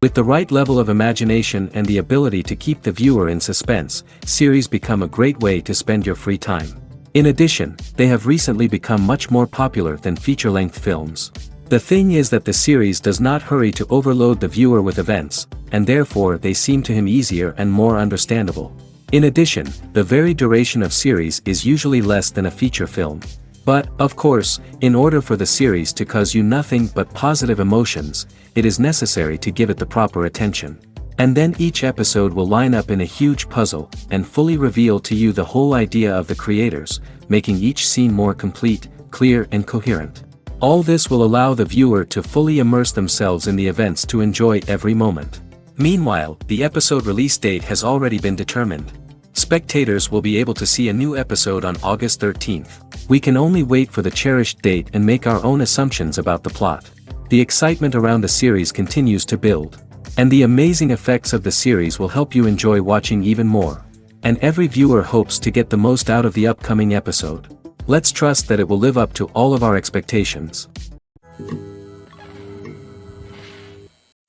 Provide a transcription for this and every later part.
With the right level of imagination and the ability to keep the viewer in suspense, series become a great way to spend your free time. In addition, they have recently become much more popular than feature-length films. The thing is that the series does not hurry to overload the viewer with events, and therefore they seem to him easier and more understandable. In addition, the very duration of series is usually less than a feature film. But, of course, in order for the series to cause you nothing but positive emotions, it is necessary to give it the proper attention. And then each episode will line up in a huge puzzle, and fully reveal to you the whole idea of the creators, making each scene more complete, clear and coherent. All this will allow the viewer to fully immerse themselves in the events to enjoy every moment. Meanwhile, the episode release date has already been determined. Spectators will be able to see a new episode on August 13th. We can only wait for the cherished date and make our own assumptions about the plot. The excitement around the series continues to build. And the amazing effects of the series will help you enjoy watching even more. And every viewer hopes to get the most out of the upcoming episode. Let's trust that it will live up to all of our expectations.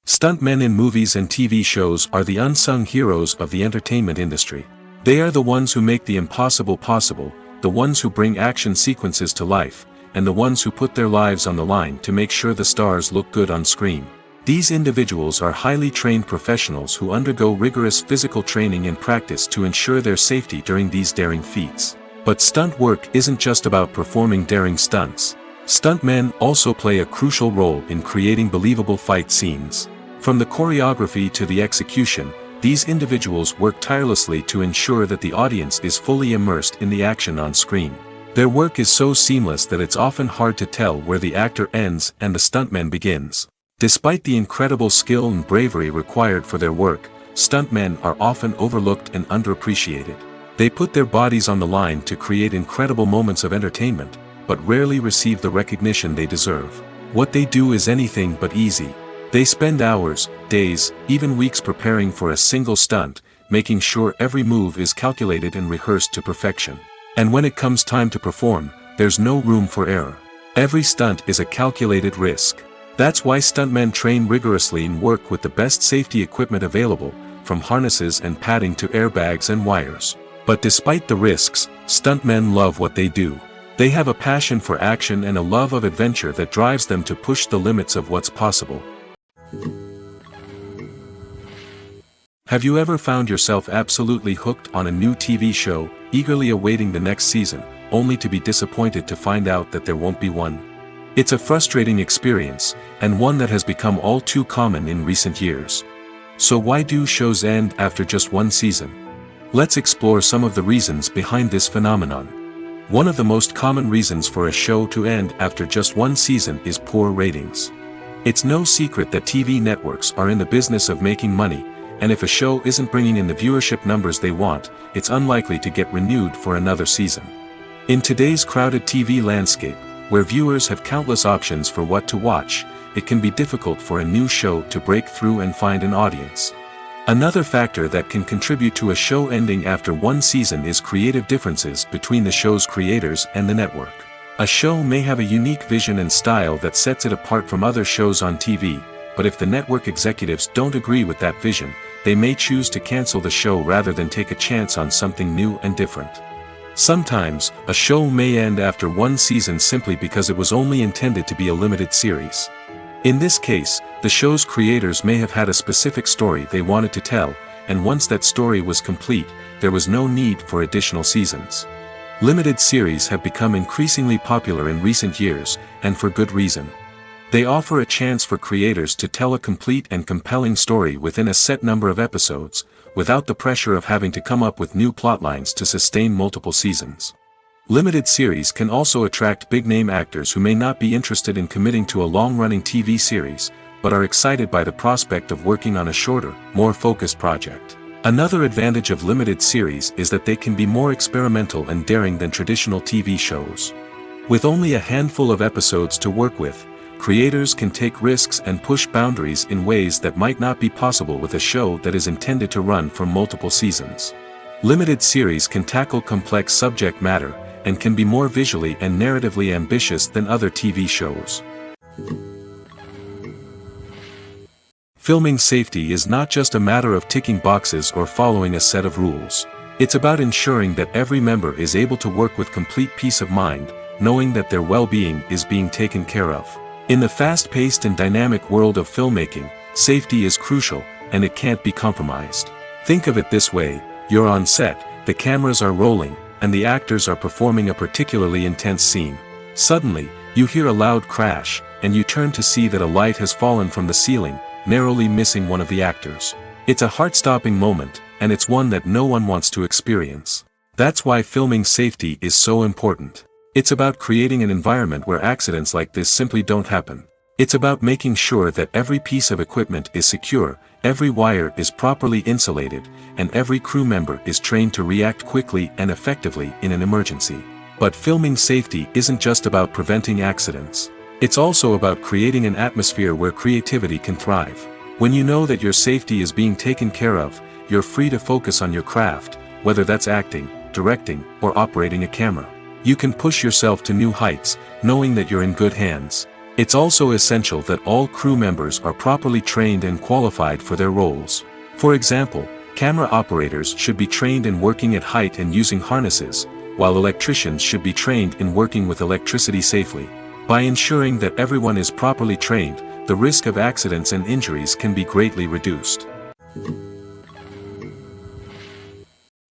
Stuntmen in movies and TV shows are the unsung heroes of the entertainment industry. They are the ones who make the impossible possible, the ones who bring action sequences to life, and the ones who put their lives on the line to make sure the stars look good on screen. These individuals are highly trained professionals who undergo rigorous physical training and practice to ensure their safety during these daring feats. But stunt work isn't just about performing daring stunts. Stuntmen also play a crucial role in creating believable fight scenes. From the choreography to the execution, these individuals work tirelessly to ensure that the audience is fully immersed in the action on screen. Their work is so seamless that it's often hard to tell where the actor ends and the stuntman begins. Despite the incredible skill and bravery required for their work, stuntmen are often overlooked and underappreciated. They put their bodies on the line to create incredible moments of entertainment, but rarely receive the recognition they deserve. What they do is anything but easy. They spend hours, days, even weeks preparing for a single stunt, making sure every move is calculated and rehearsed to perfection. And when it comes time to perform, there's no room for error. Every stunt is a calculated risk. That's why stuntmen train rigorously and work with the best safety equipment available, from harnesses and padding to airbags and wires. But despite the risks, stuntmen love what they do. They have a passion for action and a love of adventure that drives them to push the limits of what's possible. Have you ever found yourself absolutely hooked on a new TV show, eagerly awaiting the next season, only to be disappointed to find out that there won't be one? It's a frustrating experience, and one that has become all too common in recent years. So why do shows end after just one season? Let's explore some of the reasons behind this phenomenon. One of the most common reasons for a show to end after just one season is poor ratings. It's no secret that TV networks are in the business of making money, and if a show isn't bringing in the viewership numbers they want, it's unlikely to get renewed for another season. In today's crowded TV landscape, where viewers have countless options for what to watch, it can be difficult for a new show to break through and find an audience. Another factor that can contribute to a show ending after one season is creative differences between the show's creators and the network. A show may have a unique vision and style that sets it apart from other shows on TV, but if the network executives don't agree with that vision, they may choose to cancel the show rather than take a chance on something new and different. Sometimes, a show may end after one season simply because it was only intended to be a limited series. In this case, the show's creators may have had a specific story they wanted to tell, and once that story was complete, there was no need for additional seasons. Limited series have become increasingly popular in recent years, and for good reason. They offer a chance for creators to tell a complete and compelling story within a set number of episodes, without the pressure of having to come up with new plotlines to sustain multiple seasons. Limited series can also attract big-name actors who may not be interested in committing to a long-running TV series, but are excited by the prospect of working on a shorter, more focused project. Another advantage of limited series is that they can be more experimental and daring than traditional TV shows. With only a handful of episodes to work with, creators can take risks and push boundaries in ways that might not be possible with a show that is intended to run for multiple seasons. Limited series can tackle complex subject matter, and can be more visually and narratively ambitious than other TV shows. Filming safety is not just a matter of ticking boxes or following a set of rules. It's about ensuring that every member is able to work with complete peace of mind, knowing that their well-being is being taken care of. In the fast-paced and dynamic world of filmmaking, safety is crucial, and it can't be compromised. Think of it this way: you're on set, the cameras are rolling, and the actors are performing a particularly intense scene. Suddenly, you hear a loud crash, and you turn to see that a light has fallen from the ceiling, narrowly missing one of the actors. It's a heart-stopping moment, and it's one that no one wants to experience. That's why filming safety is so important. It's about creating an environment where accidents like this simply don't happen. It's about making sure that every piece of equipment is secure, every wire is properly insulated, and every crew member is trained to react quickly and effectively in an emergency. But filming safety isn't just about preventing accidents. It's also about creating an atmosphere where creativity can thrive. When you know that your safety is being taken care of, you're free to focus on your craft, whether that's acting, directing, or operating a camera. You can push yourself to new heights, knowing that you're in good hands. It's also essential that all crew members are properly trained and qualified for their roles. For example, camera operators should be trained in working at height and using harnesses, while electricians should be trained in working with electricity safely. By ensuring that everyone is properly trained, the risk of accidents and injuries can be greatly reduced.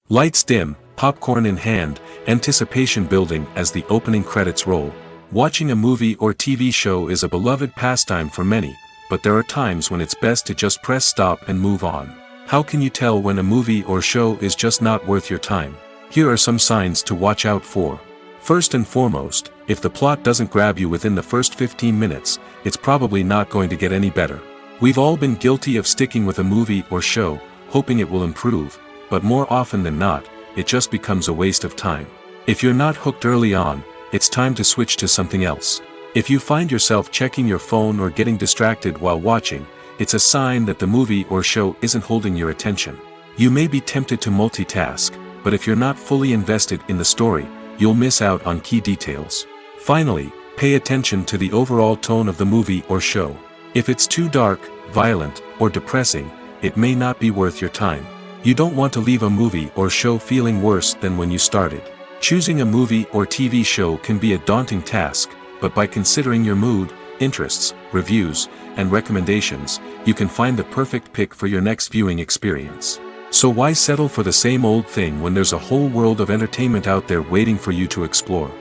Lights dim, popcorn in hand, anticipation building as the opening credits roll. Watching a movie or TV show is a beloved pastime for many, but there are times when it's best to just press stop and move on. How can you tell when a movie or show is just not worth your time? Here are some signs to watch out for. First and foremost, if the plot doesn't grab you within the first 15 minutes, it's probably not going to get any better. We've all been guilty of sticking with a movie or show, hoping it will improve, but more often than not, it just becomes a waste of time. If you're not hooked early on, it's time to switch to something else. If you find yourself checking your phone or getting distracted while watching, it's a sign that the movie or show isn't holding your attention. You may be tempted to multitask, but if you're not fully invested in the story, you'll miss out on key details. Finally, pay attention to the overall tone of the movie or show. If it's too dark, violent, or depressing, it may not be worth your time. You don't want to leave a movie or show feeling worse than when you started. Choosing a movie or TV show can be a daunting task, but by considering your mood, interests, reviews, and recommendations, you can find the perfect pick for your next viewing experience. So why settle for the same old thing when there's a whole world of entertainment out there waiting for you to explore?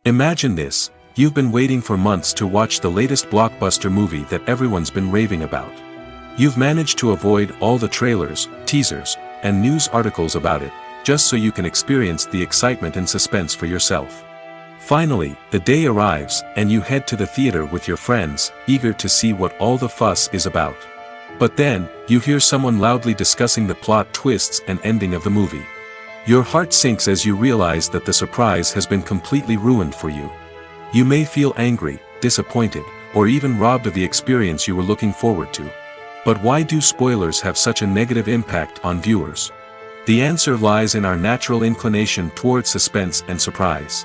Imagine this: you've been waiting for months to watch the latest blockbuster movie that everyone's been raving about. You've managed to avoid all the trailers, teasers, and news articles about it, just so you can experience the excitement and suspense for yourself. Finally, the day arrives, and you head to the theater with your friends, eager to see what all the fuss is about. But then, you hear someone loudly discussing the plot twists and ending of the movie. Your heart sinks as you realize that the surprise has been completely ruined for you. You may feel angry, disappointed, or even robbed of the experience you were looking forward to. But why do spoilers have such a negative impact on viewers? The answer lies in our natural inclination towards suspense and surprise.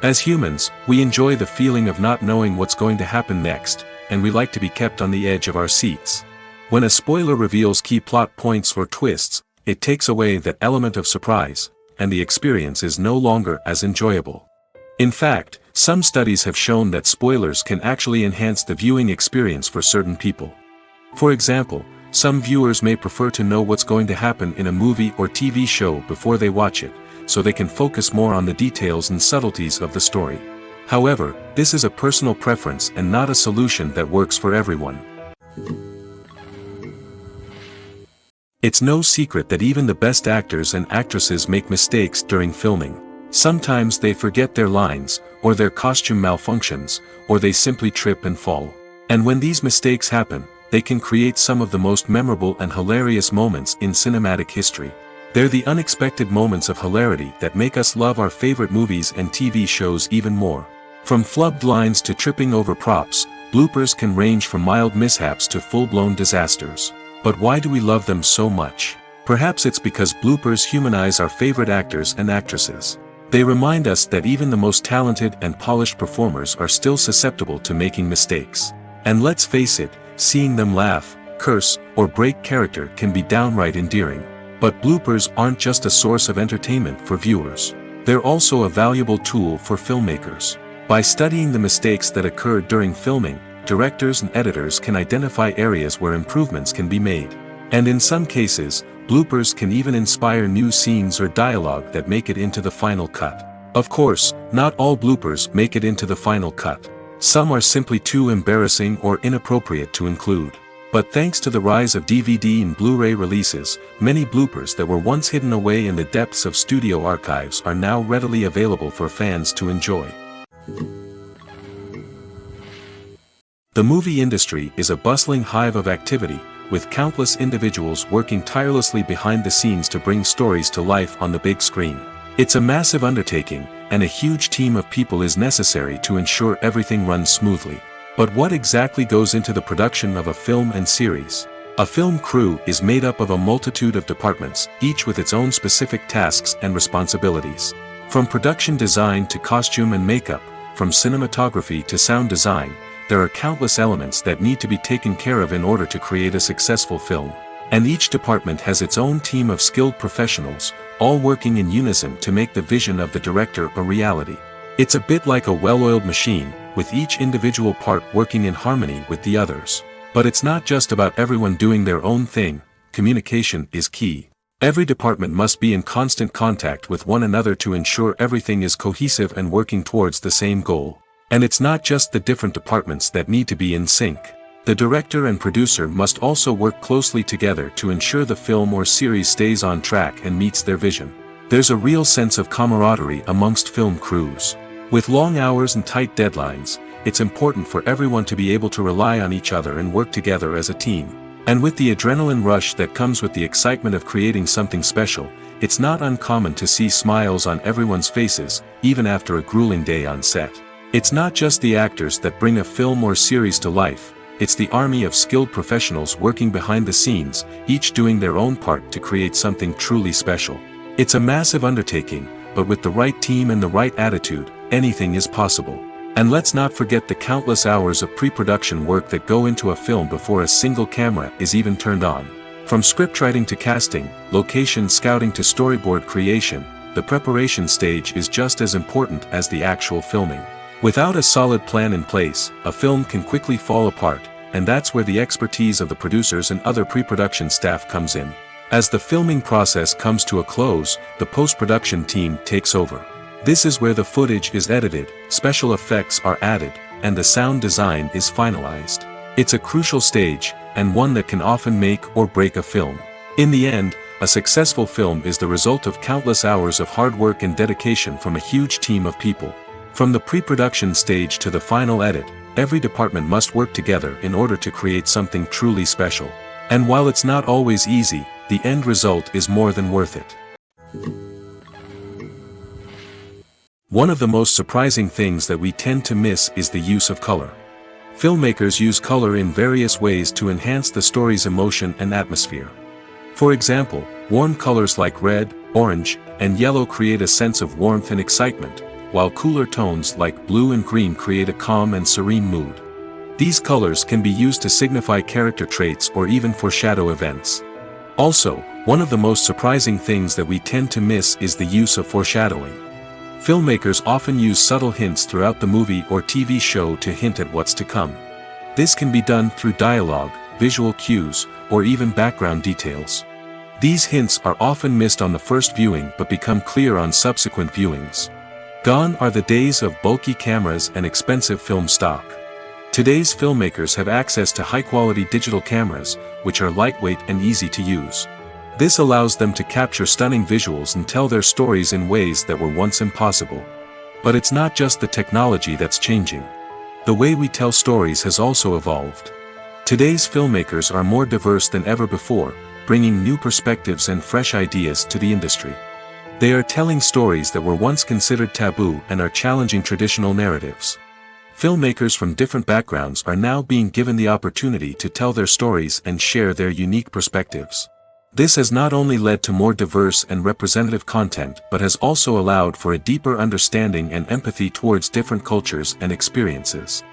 As humans, we enjoy the feeling of not knowing what's going to happen next, and we like to be kept on the edge of our seats. When a spoiler reveals key plot points or twists, it takes away that element of surprise, and the experience is no longer as enjoyable. In fact, some studies have shown that spoilers can actually enhance the viewing experience for certain people. For example, some viewers may prefer to know what's going to happen in a movie or TV show before they watch it, so they can focus more on the details and subtleties of the story. However, this is a personal preference and not a solution that works for everyone. It's no secret that even the best actors and actresses make mistakes during filming. Sometimes they forget their lines, or their costume malfunctions, or they simply trip and fall. And when these mistakes happen, they can create some of the most memorable and hilarious moments in cinematic history. They're the unexpected moments of hilarity that make us love our favorite movies and TV shows even more. From flubbed lines to tripping over props, bloopers can range from mild mishaps to full-blown disasters. But why do we love them so much? Perhaps it's because bloopers humanize our favorite actors and actresses. They remind us that even the most talented and polished performers are still susceptible to making mistakes. And let's face it, seeing them laugh, curse, or break character can be downright endearing. But bloopers aren't just a source of entertainment for viewers. They're also a valuable tool for filmmakers. By studying the mistakes that occurred during filming, directors and editors can identify areas where improvements can be made. And in some cases, bloopers can even inspire new scenes or dialogue that make it into the final cut. Of course, not all bloopers make it into the final cut. Some are simply too embarrassing or inappropriate to include. But thanks to the rise of DVD and Blu-ray releases, many bloopers that were once hidden away in the depths of studio archives are now readily available for fans to enjoy. The movie industry is a bustling hive of activity, with countless individuals working tirelessly behind the scenes to bring stories to life on the big screen. It's a massive undertaking, and a huge team of people is necessary to ensure everything runs smoothly. But what exactly goes into the production of a film and series? A film crew is made up of a multitude of departments, each with its own specific tasks and responsibilities. From production design to costume and makeup, from cinematography to sound design, there are countless elements that need to be taken care of in order to create a successful film. And each department has its own team of skilled professionals, all working in unison to make the vision of the director a reality. It's a bit like a well-oiled machine, with each individual part working in harmony with the others. But it's not just about everyone doing their own thing. Communication is key. Every department must be in constant contact with one another to ensure everything is cohesive and working towards the same goal. And it's not just the different departments that need to be in sync. The director and producer must also work closely together to ensure the film or series stays on track and meets their vision. There's a real sense of camaraderie amongst film crews. With long hours and tight deadlines, it's important for everyone to be able to rely on each other and work together as a team. And with the adrenaline rush that comes with the excitement of creating something special, it's not uncommon to see smiles on everyone's faces, even after a grueling day on set. It's not just the actors that bring a film or series to life, it's the army of skilled professionals working behind the scenes, each doing their own part to create something truly special. It's a massive undertaking, but with the right team and the right attitude, anything is possible. And let's not forget the countless hours of pre-production work that go into a film before a single camera is even turned on. From scriptwriting to casting, location scouting to storyboard creation, the preparation stage is just as important as the actual filming. Without a solid plan in place, a film can quickly fall apart, and that's where the expertise of the producers and other pre-production staff comes in. As the filming process comes to a close, the post-production team takes over. This is where the footage is edited, special effects are added, and the sound design is finalized. It's a crucial stage, and one that can often make or break a film. In the end, a successful film is the result of countless hours of hard work and dedication from a huge team of people. From the pre-production stage to the final edit, every department must work together in order to create something truly special. And while it's not always easy, the end result is more than worth it. One of the most surprising things that we tend to miss is the use of color. Filmmakers use color in various ways to enhance the story's emotion and atmosphere. For example, warm colors like red, orange, and yellow create a sense of warmth and excitement, while cooler tones like blue and green create a calm and serene mood. These colors can be used to signify character traits or even foreshadow events. Also, one of the most surprising things that we tend to miss is the use of foreshadowing. Filmmakers often use subtle hints throughout the movie or TV show to hint at what's to come. This can be done through dialogue, visual cues, or even background details. These hints are often missed on the first viewing but become clear on subsequent viewings. Gone are the days of bulky cameras and expensive film stock. Today's filmmakers have access to high-quality digital cameras, which are lightweight and easy to use. This allows them to capture stunning visuals and tell their stories in ways that were once impossible. But it's not just the technology that's changing. The way we tell stories has also evolved. Today's filmmakers are more diverse than ever before, bringing new perspectives and fresh ideas to the industry. They are telling stories that were once considered taboo and are challenging traditional narratives. Filmmakers from different backgrounds are now being given the opportunity to tell their stories and share their unique perspectives. This has not only led to more diverse and representative content but has also allowed for a deeper understanding and empathy towards different cultures and experiences.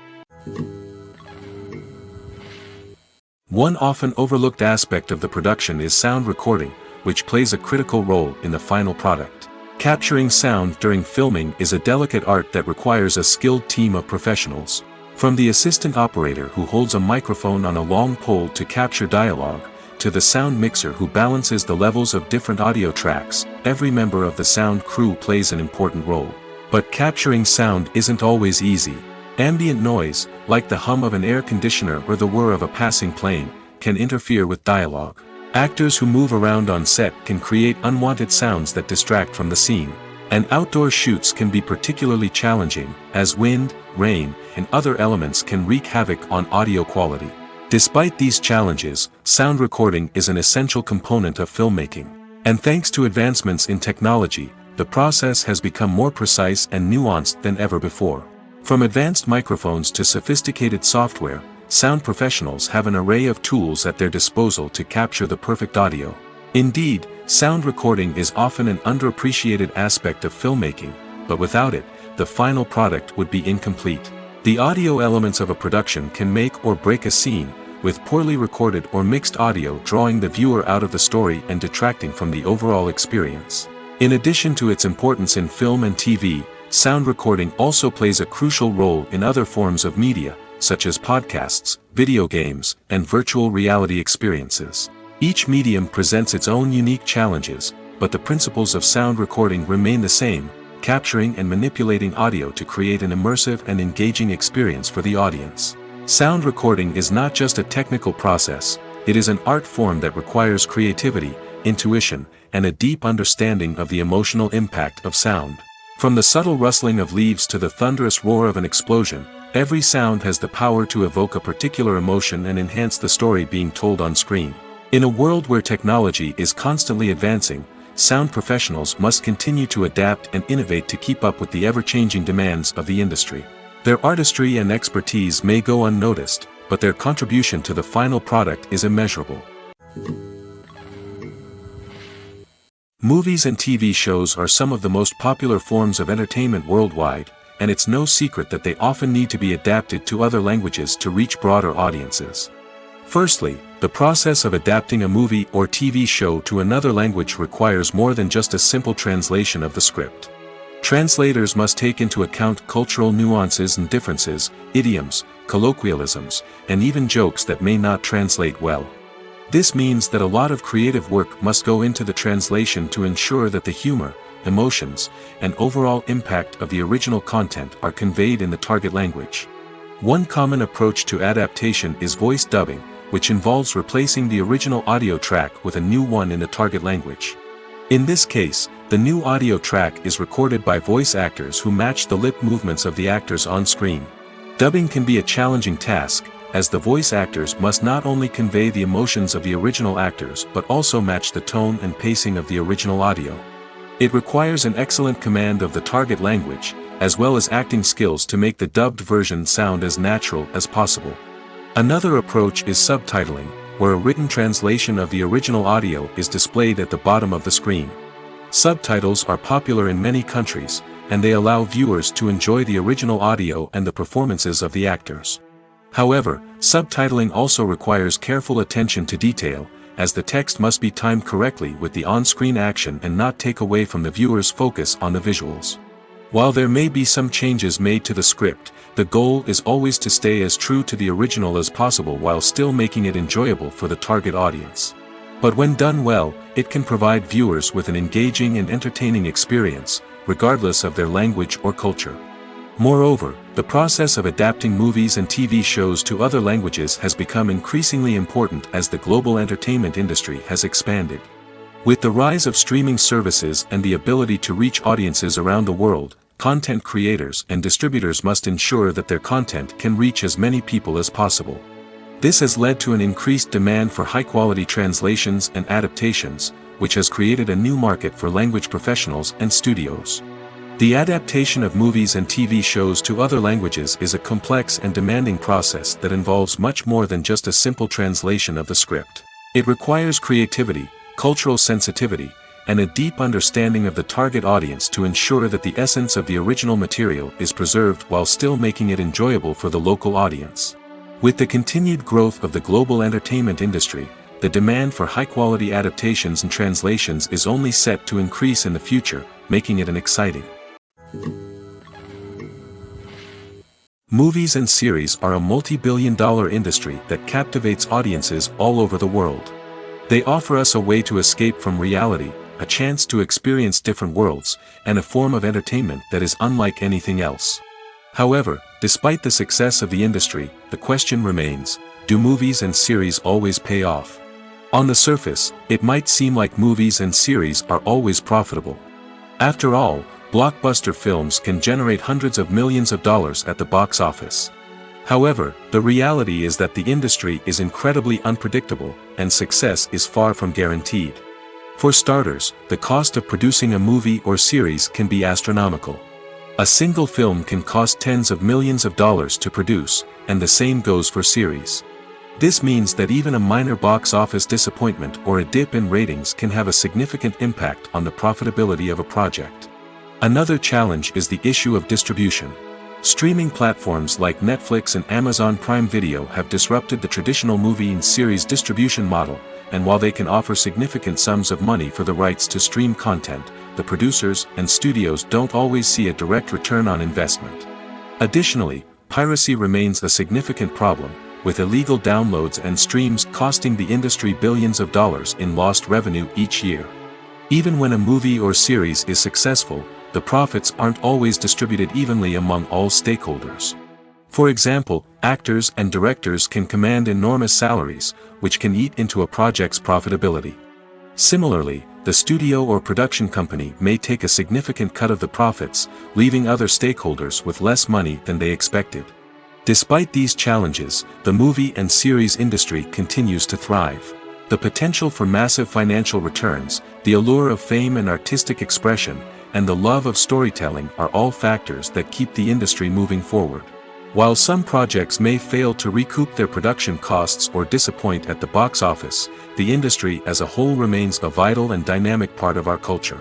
One often overlooked aspect of the production is sound recording, which plays a critical role in the final product. Capturing sound during filming is a delicate art that requires a skilled team of professionals. From the assistant operator who holds a microphone on a long pole to capture dialogue, to the sound mixer who balances the levels of different audio tracks, every member of the sound crew plays an important role. But capturing sound isn't always easy. Ambient noise, like the hum of an air conditioner or the whir of a passing plane, can interfere with dialogue. Actors who move around on set can create unwanted sounds that distract from the scene. And outdoor shoots can be particularly challenging, as wind, rain, and other elements can wreak havoc on audio quality. Despite these challenges, sound recording is an essential component of filmmaking. And thanks to advancements in technology, the process has become more precise and nuanced than ever before. From advanced microphones to sophisticated software, sound professionals have an array of tools at their disposal to capture the perfect audio. Indeed, sound recording is often an underappreciated aspect of filmmaking, but without it, the final product would be incomplete. The audio elements of a production can make or break a scene, with poorly recorded or mixed audio drawing the viewer out of the story and detracting from the overall experience. In addition to its importance in film and TV, sound recording also plays a crucial role in other forms of media, such as podcasts, video games, and virtual reality experiences. Each medium presents its own unique challenges, but the principles of sound recording remain the same: capturing and manipulating audio to create an immersive and engaging experience for the audience. Sound recording is not just a technical process, it is an art form that requires creativity, intuition, and a deep understanding of the emotional impact of sound. From the subtle rustling of leaves to the thunderous roar of an explosion, every sound has the power to evoke a particular emotion and enhance the story being told on screen. In a world where technology is constantly advancing, sound professionals must continue to adapt and innovate to keep up with the ever-changing demands of the industry. Their artistry and expertise may go unnoticed, but their contribution to the final product is immeasurable. Movies and TV shows are some of the most popular forms of entertainment worldwide, and it's no secret that they often need to be adapted to other languages to reach broader audiences. Firstly, the process of adapting a movie or TV show to another language requires more than just a simple translation of the script. Translators must take into account cultural nuances and differences, idioms, colloquialisms, and even jokes that may not translate well. This means that a lot of creative work must go into the translation to ensure that the humor, emotions, and overall impact of the original content are conveyed in the target language. One common approach to adaptation is voice dubbing, which involves replacing the original audio track with a new one in the target language. In this case, the new audio track is recorded by voice actors who match the lip movements of the actors on screen. Dubbing can be a challenging task, as the voice actors must not only convey the emotions of the original actors but also match the tone and pacing of the original audio. It requires an excellent command of the target language, as well as acting skills to make the dubbed version sound as natural as possible. Another approach is subtitling, where a written translation of the original audio is displayed at the bottom of the screen. Subtitles are popular in many countries, and they allow viewers to enjoy the original audio and the performances of the actors. However, subtitling also requires careful attention to detail, as the text must be timed correctly with the on-screen action and not take away from the viewer's focus on the visuals. While there may be some changes made to the script, the goal is always to stay as true to the original as possible while still making it enjoyable for the target audience. But when done well, it can provide viewers with an engaging and entertaining experience, regardless of their language or culture. Moreover, the process of adapting movies and TV shows to other languages has become increasingly important as the global entertainment industry has expanded. With the rise of streaming services and the ability to reach audiences around the world, content creators and distributors must ensure that their content can reach as many people as possible. This has led to an increased demand for high-quality translations and adaptations, which has created a new market for language professionals and studios. The adaptation of movies and TV shows to other languages is a complex and demanding process that involves much more than just a simple translation of the script. It requires creativity, cultural sensitivity, and a deep understanding of the target audience to ensure that the essence of the original material is preserved while still making it enjoyable for the local audience. With the continued growth of the global entertainment industry, the demand for high-quality adaptations and translations is only set to increase in the future, making it an exciting. Movies and series are a multi-billion-dollar industry that captivates audiences all over the world. They offer us a way to escape from reality, a chance to experience different worlds, and a form of entertainment that is unlike anything else. However, despite the success of the industry, the question remains, do movies and series always pay off? On the surface, it might seem like movies and series are always profitable. After all, blockbuster films can generate hundreds of millions of dollars at the box office. However, the reality is that the industry is incredibly unpredictable, and success is far from guaranteed. For starters, the cost of producing a movie or series can be astronomical. A single film can cost tens of millions of dollars to produce, and the same goes for series. This means that even a minor box office disappointment or a dip in ratings can have a significant impact on the profitability of a project. Another challenge is the issue of distribution. Streaming platforms like Netflix and Amazon Prime Video have disrupted the traditional movie and series distribution model, and while they can offer significant sums of money for the rights to stream content, the producers and studios don't always see a direct return on investment. Additionally, piracy remains a significant problem, with illegal downloads and streams costing the industry billions of dollars in lost revenue each year. Even when a movie or series is successful, the profits aren't always distributed evenly among all stakeholders. For example, actors and directors can command enormous salaries, which can eat into a project's profitability. Similarly, the studio or production company may take a significant cut of the profits, leaving other stakeholders with less money than they expected. Despite these challenges, the movie and series industry continues to thrive. The potential for massive financial returns, the allure of fame and artistic expression, and the love of storytelling are all factors that keep the industry moving forward. While some projects may fail to recoup their production costs or disappoint at the box office, the industry as a whole remains a vital and dynamic part of our culture.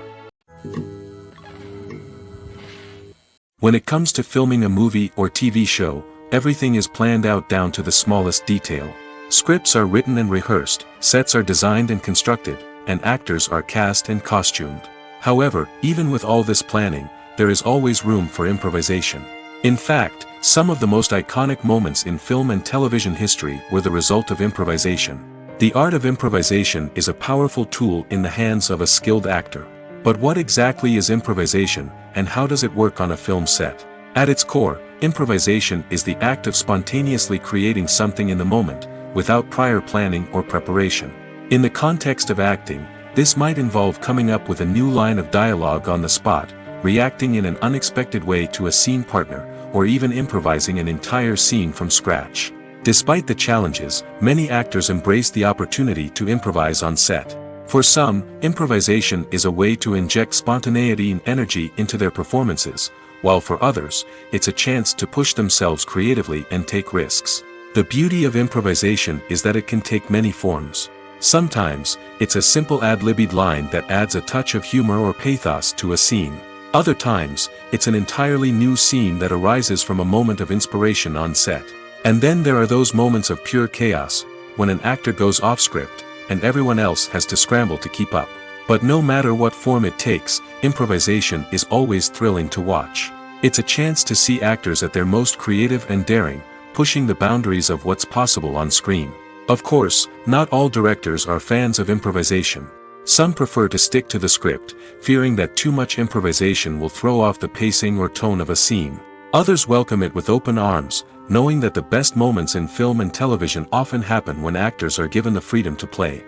When it comes to filming a movie or TV show, everything is planned out down to the smallest detail. Scripts are written and rehearsed, sets are designed and constructed, and actors are cast and costumed. However, even with all this planning, there is always room for improvisation. In fact, some of the most iconic moments in film and television history were the result of improvisation. The art of improvisation is a powerful tool in the hands of a skilled actor. But what exactly is improvisation, and how does it work on a film set? At its core, improvisation is the act of spontaneously creating something in the moment, without prior planning or preparation. In the context of acting, this might involve coming up with a new line of dialogue on the spot, reacting in an unexpected way to a scene partner, or even improvising an entire scene from scratch. Despite the challenges, many actors embrace the opportunity to improvise on set. For some, improvisation is a way to inject spontaneity and energy into their performances, while for others, it's a chance to push themselves creatively and take risks. The beauty of improvisation is that it can take many forms. Sometimes, it's a simple ad-libbed line that adds a touch of humor or pathos to a scene. Other times, it's an entirely new scene that arises from a moment of inspiration on set. And then there are those moments of pure chaos, when an actor goes off script, and everyone else has to scramble to keep up. But no matter what form it takes, improvisation is always thrilling to watch. It's a chance to see actors at their most creative and daring, pushing the boundaries of what's possible on screen. Of course, not all directors are fans of improvisation. Some prefer to stick to the script, fearing that too much improvisation will throw off the pacing or tone of a scene. Others welcome it with open arms, knowing that the best moments in film and television often happen when actors are given the freedom to play.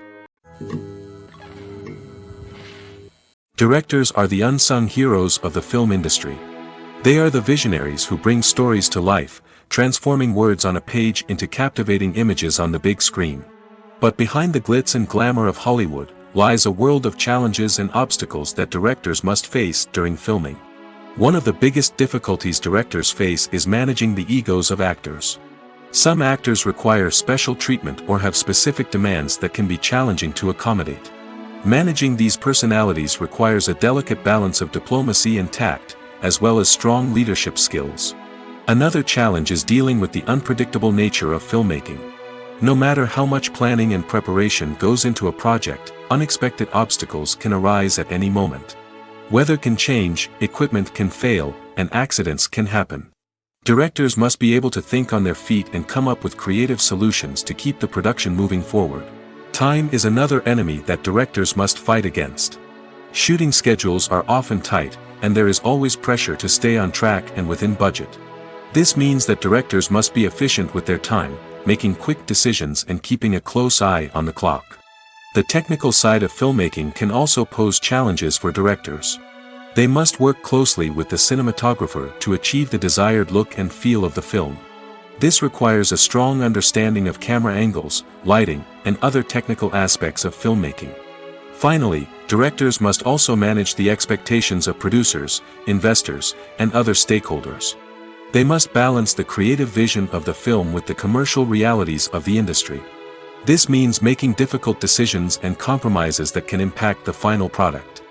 Directors are the unsung heroes of the film industry. They are the visionaries who bring stories to life, transforming words on a page into captivating images on the big screen. But behind the glitz and glamour of Hollywood, lies a world of challenges and obstacles that directors must face during filming. One of the biggest difficulties directors face is managing the egos of actors. Some actors require special treatment or have specific demands that can be challenging to accommodate. Managing these personalities requires a delicate balance of diplomacy and tact, as well as strong leadership skills. Another challenge is dealing with the unpredictable nature of filmmaking. No matter how much planning and preparation goes into a project, unexpected obstacles can arise at any moment. Weather can change, equipment can fail, and accidents can happen. Directors must be able to think on their feet and come up with creative solutions to keep the production moving forward. Time is another enemy that directors must fight against. Shooting schedules are often tight, and there is always pressure to stay on track and within budget. This means that directors must be efficient with their time, making quick decisions and keeping a close eye on the clock. The technical side of filmmaking can also pose challenges for directors. They must work closely with the cinematographer to achieve the desired look and feel of the film. This requires a strong understanding of camera angles, lighting, and other technical aspects of filmmaking. Finally, directors must also manage the expectations of producers, investors, and other stakeholders. They must balance the creative vision of the film with the commercial realities of the industry. This means making difficult decisions and compromises that can impact the final product.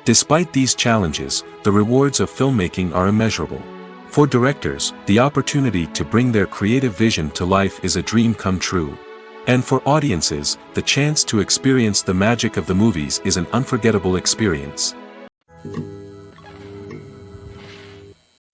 Despite these challenges, the rewards of filmmaking are immeasurable. For directors, the opportunity to bring their creative vision to life is a dream come true. And for audiences, the chance to experience the magic of the movies is an unforgettable experience.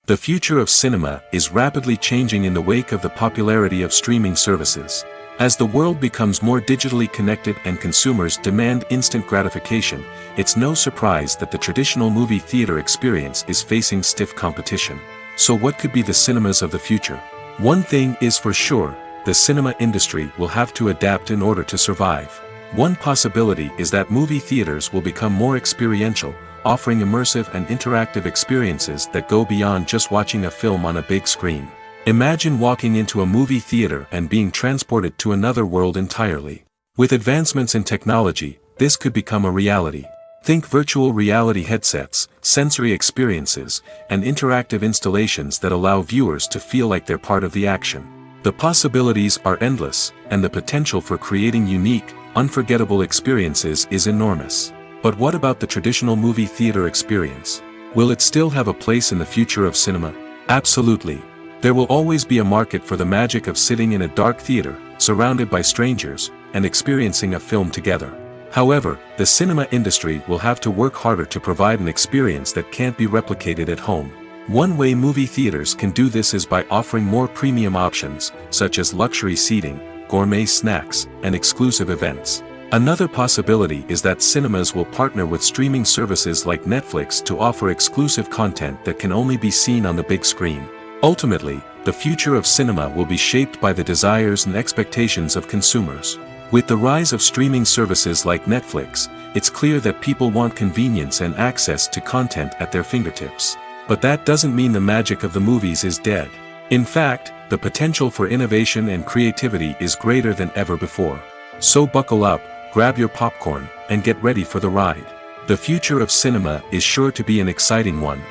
The future of cinema is rapidly changing in the wake of the popularity of streaming services. As the world becomes more digitally connected and consumers demand instant gratification, it's no surprise that the traditional movie theater experience is facing stiff competition. So what could be the cinemas of the future? One thing is for sure, the cinema industry will have to adapt in order to survive. One possibility is that movie theaters will become more experiential, offering immersive and interactive experiences that go beyond just watching a film on a big screen. Imagine walking into a movie theater and being transported to another world entirely. With advancements in technology, this could become a reality. Think virtual reality headsets, sensory experiences, and interactive installations that allow viewers to feel like they're part of the action. The possibilities are endless, and the potential for creating unique, unforgettable experiences is enormous. But what about the traditional movie theater experience? Will it still have a place in the future of cinema? Absolutely. There will always be a market for the magic of sitting in a dark theater, surrounded by strangers, and experiencing a film together. However, the cinema industry will have to work harder to provide an experience that can't be replicated at home. One way movie theaters can do this is by offering more premium options, such as luxury seating, gourmet snacks, and exclusive events. Another possibility is that cinemas will partner with streaming services like Netflix to offer exclusive content that can only be seen on the big screen. Ultimately, the future of cinema will be shaped by the desires and expectations of consumers. With the rise of streaming services like Netflix, it's clear that people want convenience and access to content at their fingertips. But that doesn't mean the magic of the movies is dead. In fact, the potential for innovation and creativity is greater than ever before. So buckle up, grab your popcorn, and get ready for the ride. The future of cinema is sure to be an exciting one.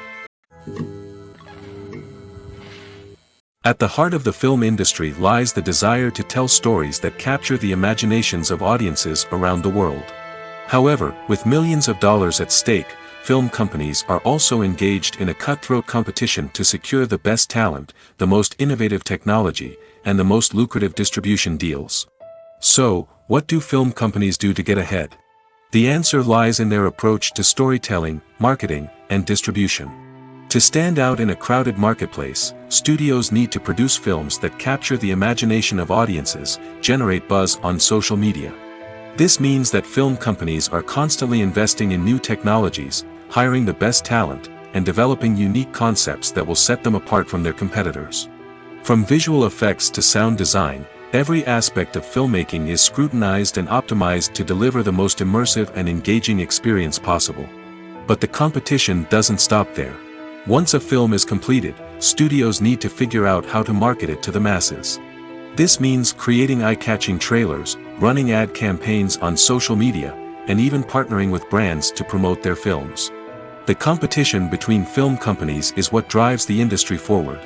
At the heart of the film industry lies the desire to tell stories that capture the imaginations of audiences around the world. However, with millions of dollars at stake, film companies are also engaged in a cutthroat competition to secure the best talent, the most innovative technology, and the most lucrative distribution deals. So, what do film companies do to get ahead? The answer lies in their approach to storytelling, marketing, and distribution. To stand out in a crowded marketplace, studios need to produce films that capture the imagination of audiences, generate buzz on social media. This means that film companies are constantly investing in new technologies, hiring the best talent, and developing unique concepts that will set them apart from their competitors. From visual effects to sound design, every aspect of filmmaking is scrutinized and optimized to deliver the most immersive and engaging experience possible. But the competition doesn't stop there. Once a film is completed, studios need to figure out how to market it to the masses. This means creating eye-catching trailers, running ad campaigns on social media, and even partnering with brands to promote their films. The competition between film companies is what drives the industry forward.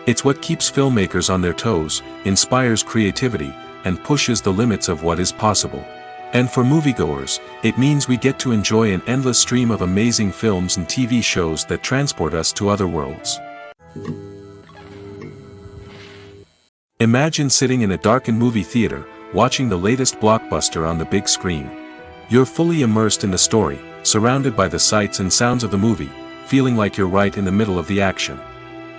It's what keeps filmmakers on their toes, inspires creativity, and pushes the limits of what is possible. And for moviegoers, it means we get to enjoy an endless stream of amazing films and TV shows that transport us to other worlds. Imagine sitting in a darkened movie theater, watching the latest blockbuster on the big screen. You're fully immersed in the story, surrounded by the sights and sounds of the movie, feeling like you're right in the middle of the action.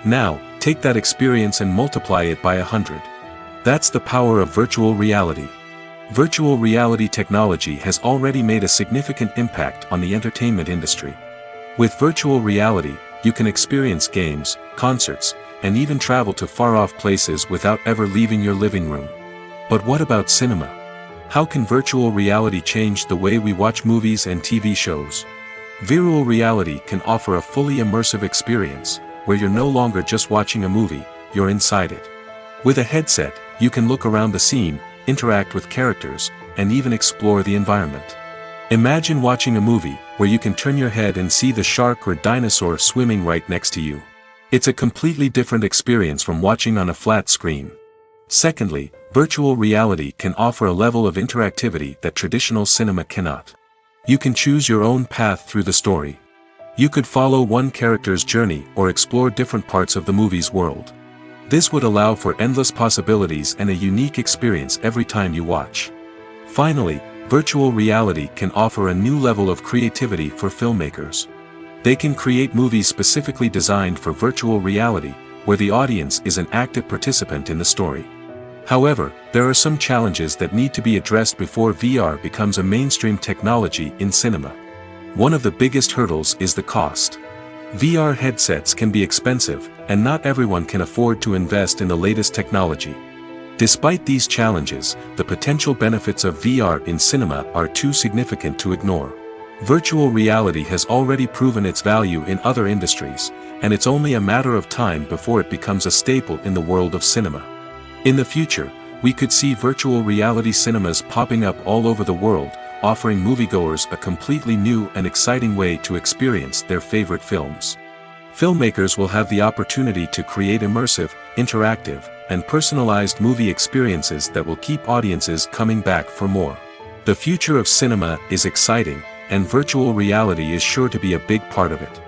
Now, take that experience and multiply it by 100. That's the power of virtual reality. Virtual reality technology has already made a significant impact on the entertainment industry. With virtual reality, you can experience games, concerts, and even travel to far-off places without ever leaving your living room. But what about cinema? How can virtual reality change the way we watch movies and TV shows? Virtual reality can offer a fully immersive experience, where you're no longer just watching a movie, you're inside it. With a headset, you can look around the scene, interact with characters, and even explore the environment. Imagine watching a movie, where you can turn your head and see the shark or dinosaur swimming right next to you. It's a completely different experience from watching on a flat screen. Secondly, virtual reality can offer a level of interactivity that traditional cinema cannot. You can choose your own path through the story. You could follow one character's journey or explore different parts of the movie's world. This would allow for endless possibilities and a unique experience every time you watch. Finally, virtual reality can offer a new level of creativity for filmmakers. They can create movies specifically designed for virtual reality, where the audience is an active participant in the story. However, there are some challenges that need to be addressed before VR becomes a mainstream technology in cinema. One of the biggest hurdles is the cost. VR headsets can be expensive, and not everyone can afford to invest in the latest technology. Despite these challenges, the potential benefits of VR in cinema are too significant to ignore. Virtual reality has already proven its value in other industries, and it's only a matter of time before it becomes a staple in the world of cinema. In the future, we could see virtual reality cinemas popping up all over the world, offering moviegoers a completely new and exciting way to experience their favorite films. Filmmakers will have the opportunity to create immersive, interactive, and personalized movie experiences that will keep audiences coming back for more. The future of cinema is exciting, and virtual reality is sure to be a big part of it.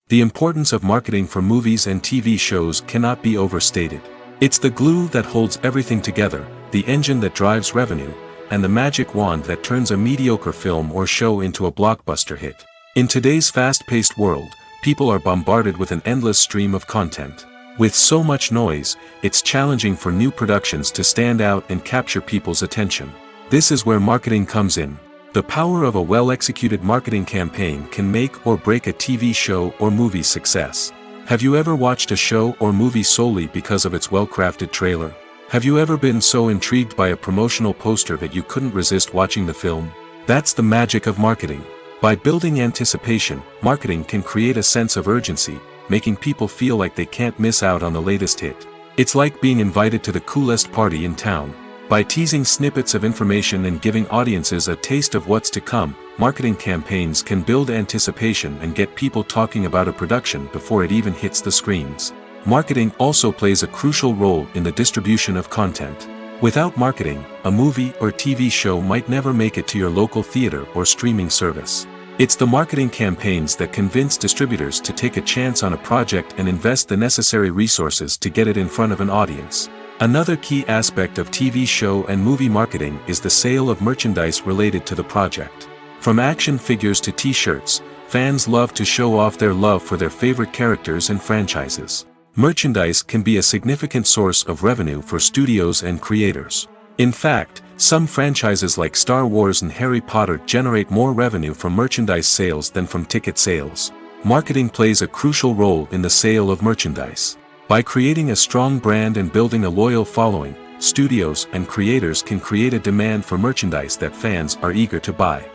The importance of marketing for movies and TV shows cannot be overstated. It's the glue that holds everything together, the engine that drives revenue, and the magic wand that turns a mediocre film or show into a blockbuster hit. In today's fast-paced world, people are bombarded with an endless stream of content. With so much noise, it's challenging for new productions to stand out and capture people's attention. This is where marketing comes in. The power of a well-executed marketing campaign can make or break a TV show or movie's success. Have you ever watched a show or movie solely because of its well-crafted trailer? Have you ever been so intrigued by a promotional poster that you couldn't resist watching the film? That's the magic of marketing. By building anticipation, marketing can create a sense of urgency, making people feel like they can't miss out on the latest hit. It's like being invited to the coolest party in town. By teasing snippets of information and giving audiences a taste of what's to come, marketing campaigns can build anticipation and get people talking about a production before it even hits the screens. Marketing also plays a crucial role in the distribution of content. Without marketing, a movie or TV show might never make it to your local theater or streaming service. It's the marketing campaigns that convince distributors to take a chance on a project and invest the necessary resources to get it in front of an audience. Another key aspect of TV show and movie marketing is the sale of merchandise related to the project. From action figures to t-shirts, fans love to show off their love for their favorite characters and franchises. Merchandise can be a significant source of revenue for studios and creators. In fact, some franchises like Star Wars and Harry Potter generate more revenue from merchandise sales than from ticket sales. Marketing plays a crucial role in the sale of merchandise. By creating a strong brand and building a loyal following, studios and creators can create a demand for merchandise that fans are eager to buy.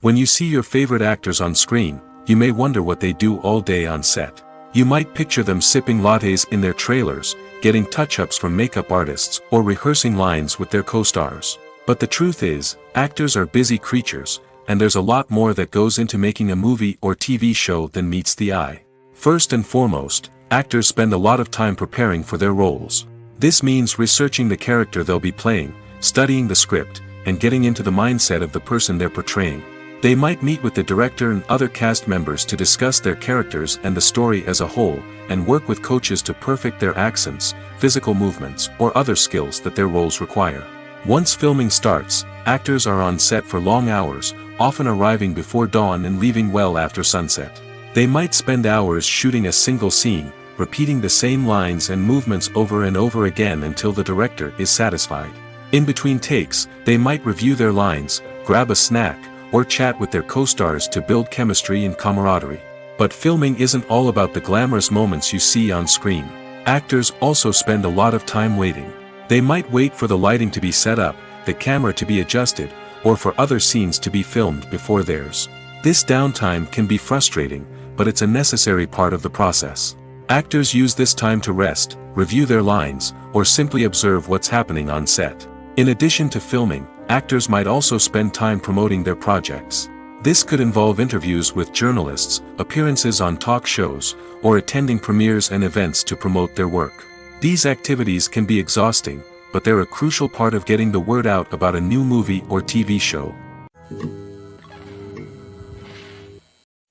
When you see your favorite actors on screen, you may wonder what they do all day on set. You might picture them sipping lattes in their trailers, getting touch-ups from makeup artists, or rehearsing lines with their co-stars. But the truth is, actors are busy creatures, and there's a lot more that goes into making a movie or TV show than meets the eye. First and foremost, actors spend a lot of time preparing for their roles. This means researching the character they'll be playing, studying the script, and getting into the mindset of the person they're portraying. They might meet with the director and other cast members to discuss their characters and the story as a whole, and work with coaches to perfect their accents, physical movements, or other skills that their roles require. Once filming starts, actors are on set for long hours, often arriving before dawn and leaving well after sunset. They might spend hours shooting a single scene, repeating the same lines and movements over and over again until the director is satisfied. In between takes, they might review their lines, grab a snack, or chat with their co-stars to build chemistry and camaraderie. But filming isn't all about the glamorous moments you see on screen. Actors also spend a lot of time waiting. They might wait for the lighting to be set up, the camera to be adjusted, or for other scenes to be filmed before theirs. This downtime can be frustrating, but it's a necessary part of the process. Actors use this time to rest, review their lines, or simply observe what's happening on set. In addition to filming, actors might also spend time promoting their projects. This could involve interviews with journalists, appearances on talk shows, or attending premieres and events to promote their work. These activities can be exhausting, but they're a crucial part of getting the word out about a new movie or TV show.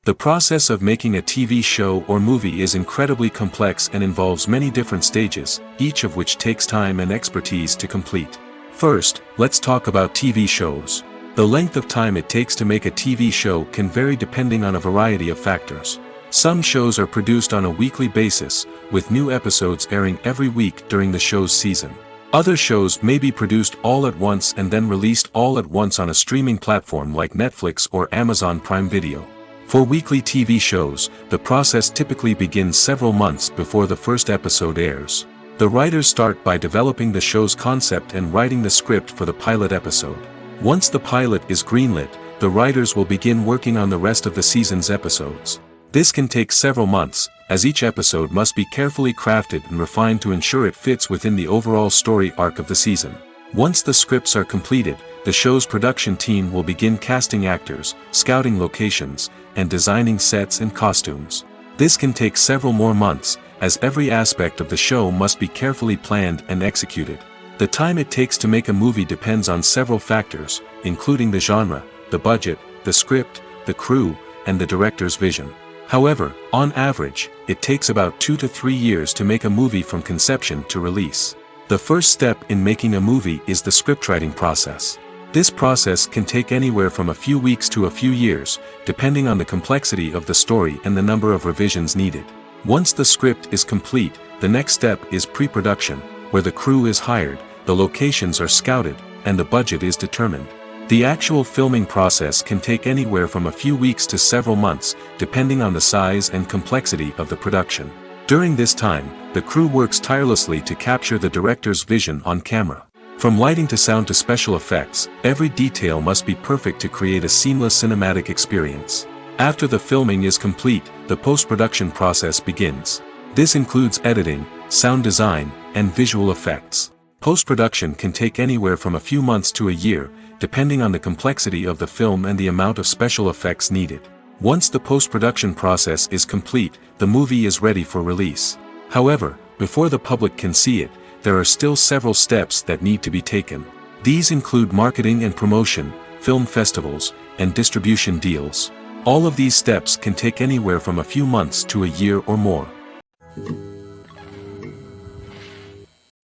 The process of making a TV show or movie is incredibly complex and involves many different stages, each of which takes time and expertise to complete. First, let's talk about TV shows. The length of time it takes to make a TV show can vary depending on a variety of factors. Some shows are produced on a weekly basis, with new episodes airing every week during the show's season. Other shows may be produced all at once and then released all at once on a streaming platform like Netflix or Amazon Prime Video. For weekly TV shows, the process typically begins several months before the first episode airs. The writers start by developing the show's concept and writing the script for the pilot episode. Once the pilot is greenlit, the writers will begin working on the rest of the season's episodes. This can take several months, as each episode must be carefully crafted and refined to ensure it fits within the overall story arc of the season. Once the scripts are completed, the show's production team will begin casting actors, scouting locations, and designing sets and costumes. This can take several more months, as every aspect of the show must be carefully planned and executed. The time it takes to make a movie depends on several factors, including the genre, the budget, the script, the crew, and the director's vision. However, on average, it takes about 2 to 3 years to make a movie from conception to release. The first step in making a movie is the scriptwriting process. This process can take anywhere from a few weeks to a few years, depending on the complexity of the story and the number of revisions needed. Once the script is complete, the next step is pre-production, where the crew is hired, the locations are scouted, and the budget is determined. The actual filming process can take anywhere from a few weeks to several months, depending on the size and complexity of the production. During this time, the crew works tirelessly to capture the director's vision on camera. From lighting to sound to special effects, every detail must be perfect to create a seamless cinematic experience. After the filming is complete, the post-production process begins. This includes editing, sound design, and visual effects. Post-production can take anywhere from a few months to a year, depending on the complexity of the film and the amount of special effects needed. Once the post-production process is complete, the movie is ready for release. However, before the public can see it, there are still several steps that need to be taken. These include marketing and promotion, film festivals, and distribution deals. All of these steps can take anywhere from a few months to a year or more.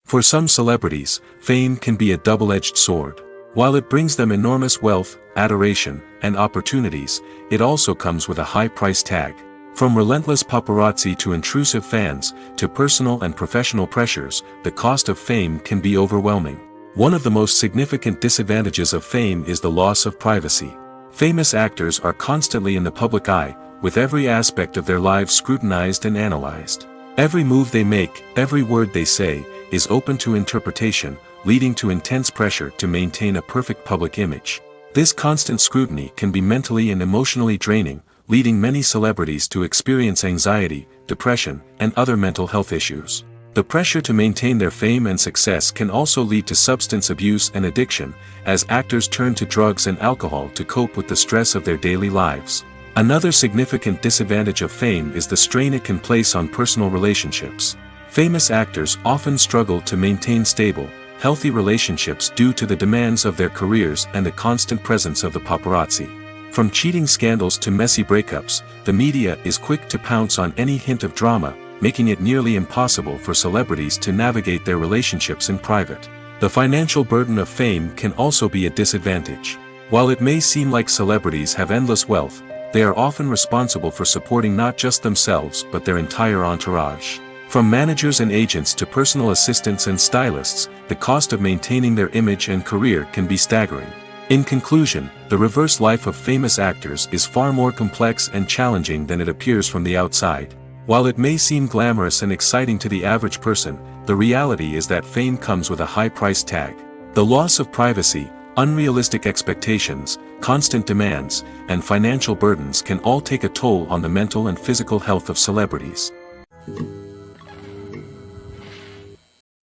For some celebrities, fame can be a double-edged sword. While it brings them enormous wealth, adoration, and opportunities, it also comes with a high price tag. From relentless paparazzi to intrusive fans, to personal and professional pressures, the cost of fame can be overwhelming. One of the most significant disadvantages of fame is the loss of privacy. Famous actors are constantly in the public eye, with every aspect of their lives scrutinized and analyzed. Every move they make, every word they say, is open to interpretation, leading to intense pressure to maintain a perfect public image. This constant scrutiny can be mentally and emotionally draining, leading many celebrities to experience anxiety, depression, and other mental health issues. The pressure to maintain their fame and success can also lead to substance abuse and addiction, as actors turn to drugs and alcohol to cope with the stress of their daily lives. Another significant disadvantage of fame is the strain it can place on personal relationships. Famous actors often struggle to maintain stable, healthy relationships due to the demands of their careers and the constant presence of the paparazzi. From cheating scandals to messy breakups, the media is quick to pounce on any hint of drama, making it nearly impossible for celebrities to navigate their relationships in private. The financial burden of fame can also be a disadvantage. While it may seem like celebrities have endless wealth, they are often responsible for supporting not just themselves but their entire entourage. From managers and agents to personal assistants and stylists, the cost of maintaining their image and career can be staggering. In conclusion, the reverse life of famous actors is far more complex and challenging than it appears from the outside. While it may seem glamorous and exciting to the average person, the reality is that fame comes with a high price tag. The loss of privacy, unrealistic expectations, constant demands, and financial burdens can all take a toll on the mental and physical health of celebrities.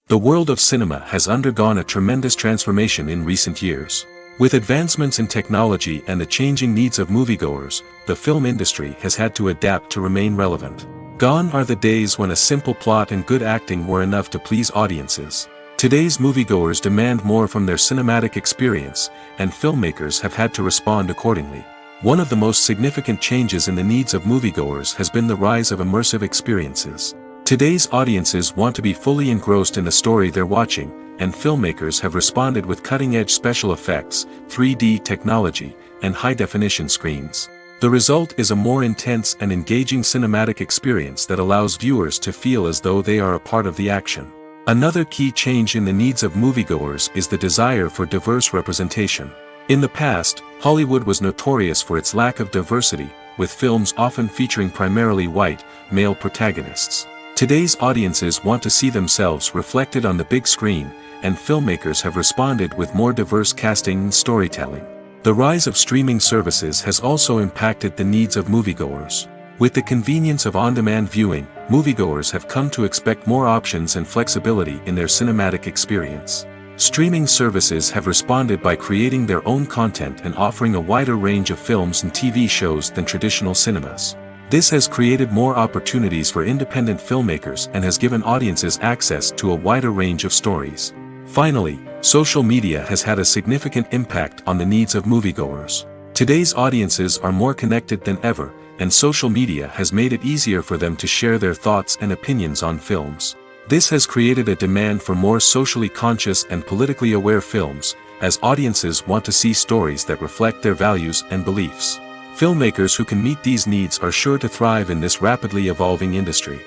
The world of cinema has undergone a tremendous transformation in recent years. With advancements in technology and the changing needs of moviegoers, the film industry has had to adapt to remain relevant. Gone are the days when a simple plot and good acting were enough to please audiences. Today's moviegoers demand more from their cinematic experience, and filmmakers have had to respond accordingly. One of the most significant changes in the needs of moviegoers has been the rise of immersive experiences. Today's audiences want to be fully engrossed in the story they're watching, and filmmakers have responded with cutting-edge special effects, 3D technology, and high-definition screens. The result is a more intense and engaging cinematic experience that allows viewers to feel as though they are a part of the action. Another key change in the needs of moviegoers is the desire for diverse representation. In the past, Hollywood was notorious for its lack of diversity, with films often featuring primarily white, male protagonists. Today's audiences want to see themselves reflected on the big screen, and filmmakers have responded with more diverse casting and storytelling. The rise of streaming services has also impacted the needs of moviegoers. With the convenience of on-demand viewing, moviegoers have come to expect more options and flexibility in their cinematic experience. Streaming services have responded by creating their own content and offering a wider range of films and TV shows than traditional cinemas. This has created more opportunities for independent filmmakers and has given audiences access to a wider range of stories. Finally, social media has had a significant impact on the needs of moviegoers. Today's audiences are more connected than ever, and social media has made it easier for them to share their thoughts and opinions on films. This has created a demand for more socially conscious and politically aware films, as audiences want to see stories that reflect their values and beliefs. Filmmakers who can meet these needs are sure to thrive in this rapidly evolving industry.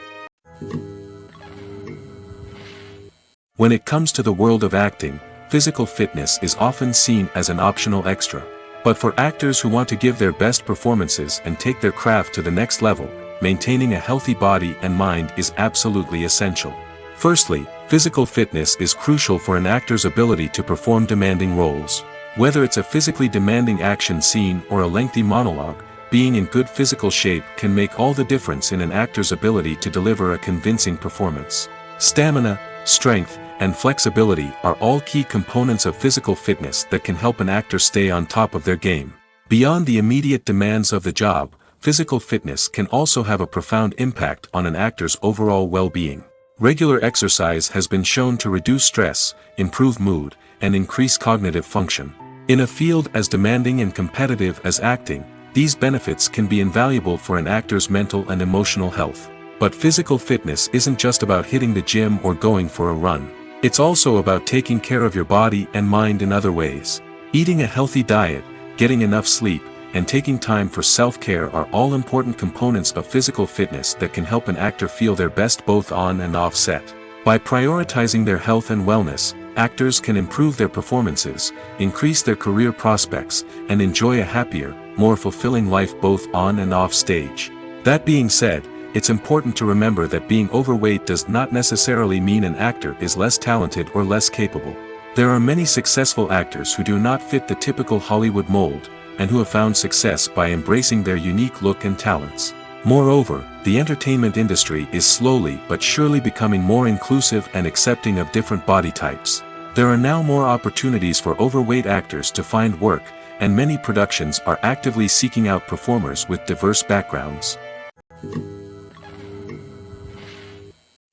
When it comes to the world of acting, physical fitness is often seen as an optional extra. But for actors who want to give their best performances and take their craft to the next level, maintaining a healthy body and mind is absolutely essential. Firstly, physical fitness is crucial for an actor's ability to perform demanding roles. Whether it's a physically demanding action scene or a lengthy monologue, being in good physical shape can make all the difference in an actor's ability to deliver a convincing performance. Stamina, strength, and flexibility are all key components of physical fitness that can help an actor stay on top of their game. Beyond the immediate demands of the job, physical fitness can also have a profound impact on an actor's overall well-being. Regular exercise has been shown to reduce stress, improve mood, and increase cognitive function. In a field as demanding and competitive as acting, these benefits can be invaluable for an actor's mental and emotional health. But physical fitness isn't just about hitting the gym or going for a run. It's also about taking care of your body and mind in other ways. Eating a healthy diet, getting enough sleep, and taking time for self-care are all important components of physical fitness that can help an actor feel their best both on and off set. By prioritizing their health and wellness, actors can improve their performances, increase their career prospects, and enjoy a happier, more fulfilling life both on and off stage. That being said, it's important to remember that being overweight does not necessarily mean an actor is less talented or less capable. There are many successful actors who do not fit the typical Hollywood mold, and who have found success by embracing their unique look and talents. Moreover, the entertainment industry is slowly but surely becoming more inclusive and accepting of different body types. There are now more opportunities for overweight actors to find work, and many productions are actively seeking out performers with diverse backgrounds.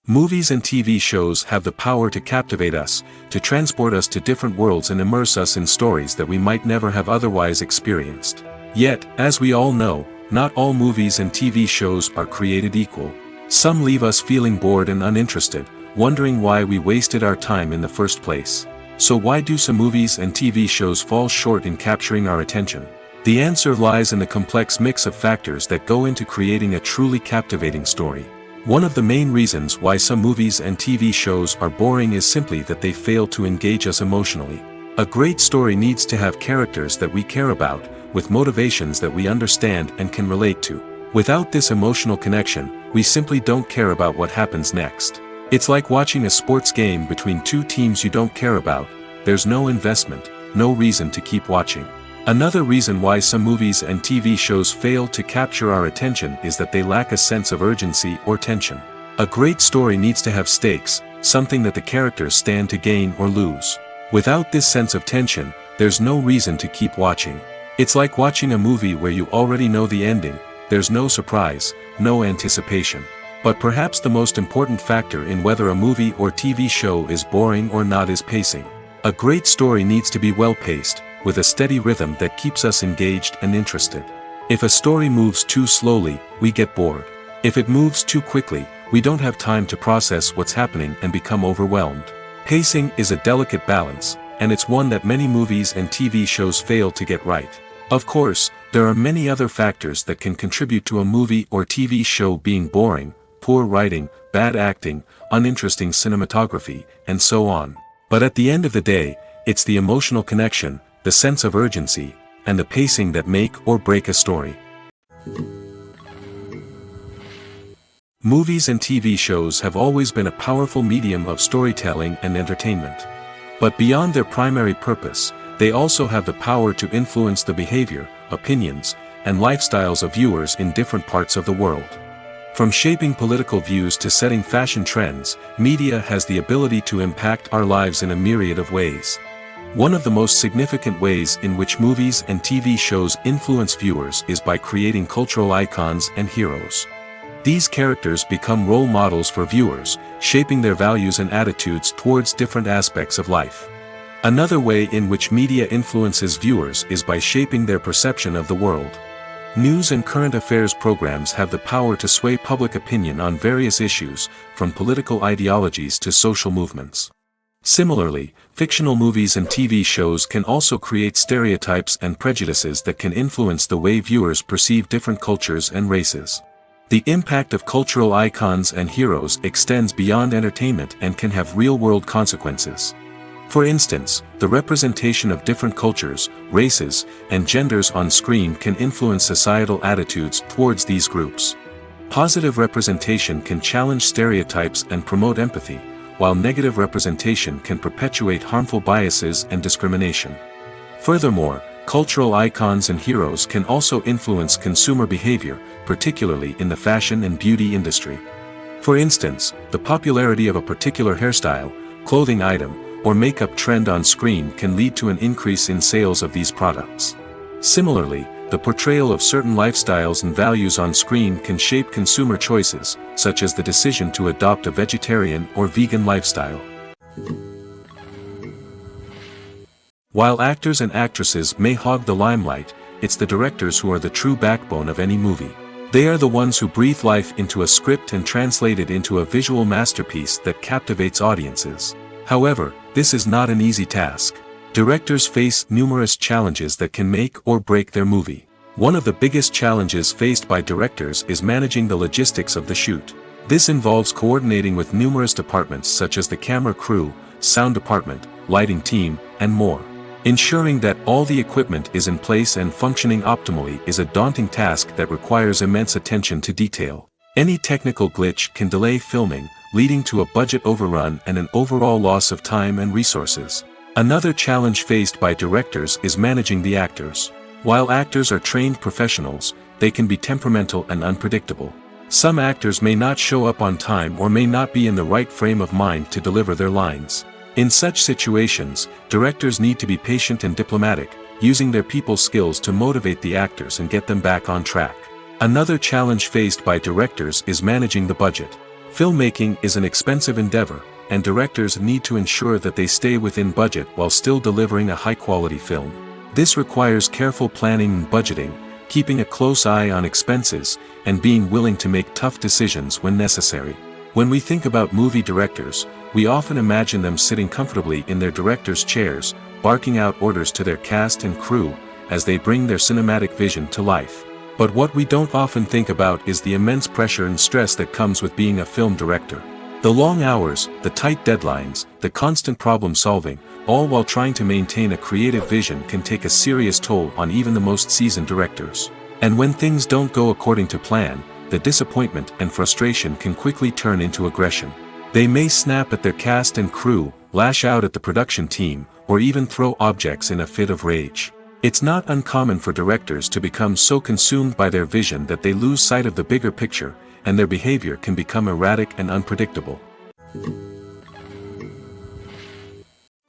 Movies and TV shows have the power to captivate us, to transport us to different worlds and immerse us in stories that we might never have otherwise experienced. Yet, as we all know, not all movies and TV shows are created equal. Some leave us feeling bored and uninterested, wondering why we wasted our time in the first place. So why do some movies and TV shows fall short in capturing our attention? The answer lies in the complex mix of factors that go into creating a truly captivating story. One of the main reasons why some movies and TV shows are boring is simply that they fail to engage us emotionally. A great story needs to have characters that we care about, with motivations that we understand and can relate to. Without this emotional connection, we simply don't care about what happens next. It's like watching a sports game between two teams you don't care about. There's no investment, no reason to keep watching. Another reason why some movies and TV shows fail to capture our attention is that they lack a sense of urgency or tension. A great story needs to have stakes, something that the characters stand to gain or lose. Without this sense of tension, there's no reason to keep watching. It's like watching a movie where you already know the ending. There's no surprise, no anticipation. But perhaps the most important factor in whether a movie or TV show is boring or not is pacing. A great story needs to be well-paced, with a steady rhythm that keeps us engaged and interested. If a story moves too slowly, we get bored. If it moves too quickly, we don't have time to process what's happening and become overwhelmed. Pacing is a delicate balance, and it's one that many movies and TV shows fail to get right. Of course, there are many other factors that can contribute to a movie or TV show being boring: poor writing, bad acting, uninteresting cinematography, and so on. But at the end of the day, it's the emotional connection, the sense of urgency, and the pacing that make or break a story. Movies and TV shows have always been a powerful medium of storytelling and entertainment. But beyond their primary purpose, they also have the power to influence the behavior, opinions, and lifestyles of viewers in different parts of the world. From shaping political views to setting fashion trends, media has the ability to impact our lives in a myriad of ways. One of the most significant ways in which movies and TV shows influence viewers is by creating cultural icons and heroes. These characters become role models for viewers, shaping their values and attitudes towards different aspects of life. Another way in which media influences viewers is by shaping their perception of the world. News and current affairs programs have the power to sway public opinion on various issues, from political ideologies to social movements. Similarly, fictional movies and TV shows can also create stereotypes and prejudices that can influence the way viewers perceive different cultures and races. The impact of cultural icons and heroes extends beyond entertainment and can have real-world consequences. For instance, the representation of different cultures, races, and genders on screen can influence societal attitudes towards these groups. Positive representation can challenge stereotypes and promote empathy, while negative representation can perpetuate harmful biases and discrimination. Furthermore, cultural icons and heroes can also influence consumer behavior, particularly in the fashion and beauty industry. For instance, the popularity of a particular hairstyle, clothing item, or makeup trend on screen can lead to an increase in sales of these products. Similarly, the portrayal of certain lifestyles and values on screen can shape consumer choices, such as the decision to adopt a vegetarian or vegan lifestyle. While actors and actresses may hog the limelight, it's the directors who are the true backbone of any movie. They are the ones who breathe life into a script and translate it into a visual masterpiece that captivates audiences. However, this is not an easy task. Directors face numerous challenges that can make or break their movie. One of the biggest challenges faced by directors is managing the logistics of the shoot. This involves coordinating with numerous departments such as the camera crew, sound department, lighting team, and more. Ensuring that all the equipment is in place and functioning optimally is a daunting task that requires immense attention to detail. Any technical glitch can delay filming, leading to a budget overrun and an overall loss of time and resources. Another challenge faced by directors is managing the actors. While actors are trained professionals, they can be temperamental and unpredictable. Some actors may not show up on time or may not be in the right frame of mind to deliver their lines. In such situations, directors need to be patient and diplomatic, using their people skills to motivate the actors and get them back on track. Another challenge faced by directors is managing the budget. Filmmaking is an expensive endeavor, and directors need to ensure that they stay within budget while still delivering a high-quality film. This requires careful planning and budgeting, keeping a close eye on expenses, and being willing to make tough decisions when necessary. When we think about movie directors, we often imagine them sitting comfortably in their director's chairs, barking out orders to their cast and crew, as they bring their cinematic vision to life. But what we don't often think about is the immense pressure and stress that comes with being a film director. The long hours, the tight deadlines, the constant problem solving, all while trying to maintain a creative vision can take a serious toll on even the most seasoned directors. And when things don't go according to plan, the disappointment and frustration can quickly turn into aggression. They may snap at their cast and crew, lash out at the production team, or even throw objects in a fit of rage. It's not uncommon for directors to become so consumed by their vision that they lose sight of the bigger picture, and their behavior can become erratic and unpredictable.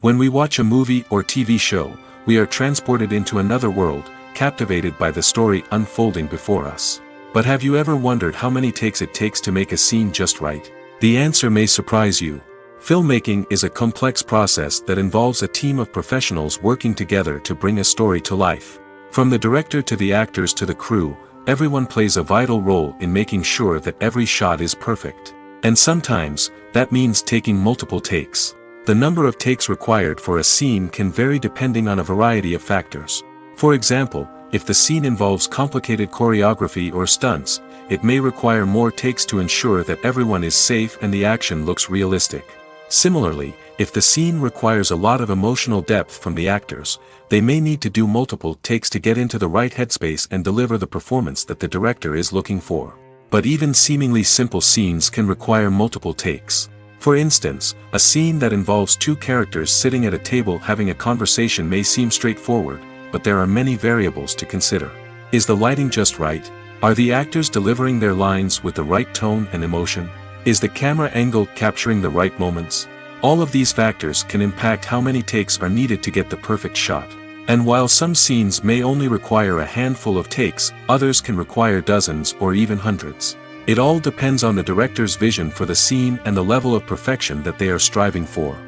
When we watch a movie or TV show, we are transported into another world, captivated by the story unfolding before us. But have you ever wondered how many takes it takes to make a scene just right? The answer may surprise you. Filmmaking is a complex process that involves a team of professionals working together to bring a story to life. From the director to the actors to the crew, everyone plays a vital role in making sure that every shot is perfect. And sometimes, that means taking multiple takes. The number of takes required for a scene can vary depending on a variety of factors. For example, if the scene involves complicated choreography or stunts, it may require more takes to ensure that everyone is safe and the action looks realistic. Similarly, if the scene requires a lot of emotional depth from the actors, they may need to do multiple takes to get into the right headspace and deliver the performance that the director is looking for. But even seemingly simple scenes can require multiple takes. For instance, a scene that involves two characters sitting at a table having a conversation may seem straightforward, but there are many variables to consider. Is the lighting just right? Are the actors delivering their lines with the right tone and emotion? Is the camera angle capturing the right moments? All of these factors can impact how many takes are needed to get the perfect shot. And while some scenes may only require a handful of takes, others can require dozens or even hundreds. It all depends on the director's vision for the scene and the level of perfection that they are striving for.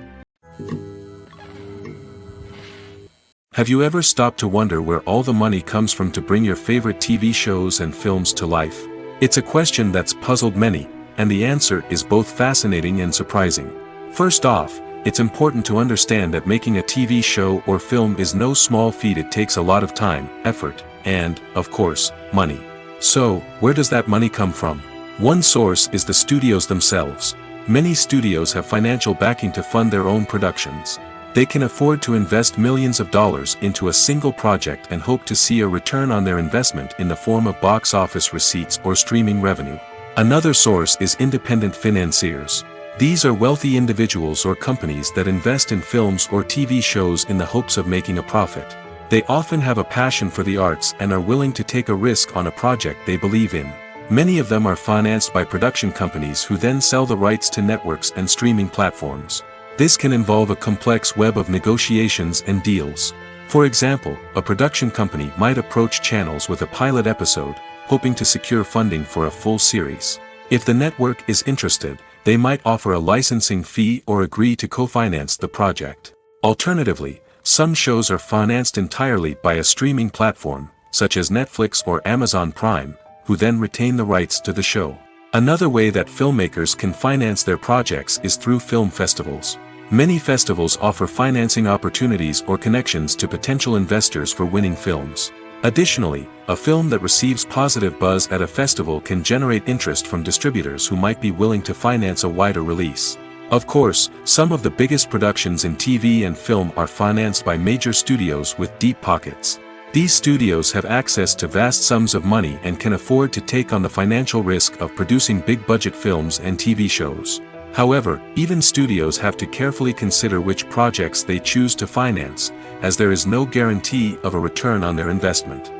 Have you ever stopped to wonder where all the money comes from to bring your favorite TV shows and films to life? It's a question that's puzzled many, and the answer is both fascinating and surprising. First off, it's important to understand that making a TV show or film is no small feat. It takes a lot of time, effort, and, of course, money. So, where does that money come from? One source is the studios themselves. Many studios have financial backing to fund their own productions. They can afford to invest millions of dollars into a single project and hope to see a return on their investment in the form of box office receipts or streaming revenue. Another source is independent financiers. These are wealthy individuals or companies that invest in films or TV shows in the hopes of making a profit. They often have a passion for the arts and are willing to take a risk on a project they believe in. Many of them are financed by production companies who then sell the rights to networks and streaming platforms. This can involve a complex web of negotiations and deals. For example, a production company might approach channels with a pilot episode, hoping to secure funding for a full series. If the network is interested, they might offer a licensing fee or agree to co-finance the project. Alternatively, some shows are financed entirely by a streaming platform, such as Netflix or Amazon Prime, who then retain the rights to the show. Another way that filmmakers can finance their projects is through film festivals. Many festivals offer financing opportunities or connections to potential investors for winning films. Additionally, a film that receives positive buzz at a festival can generate interest from distributors who might be willing to finance a wider release. Of course, some of the biggest productions in TV and film are financed by major studios with deep pockets. These studios have access to vast sums of money and can afford to take on the financial risk of producing big-budget films and TV shows. However, even studios have to carefully consider which projects they choose to finance, as there is no guarantee of a return on their investment.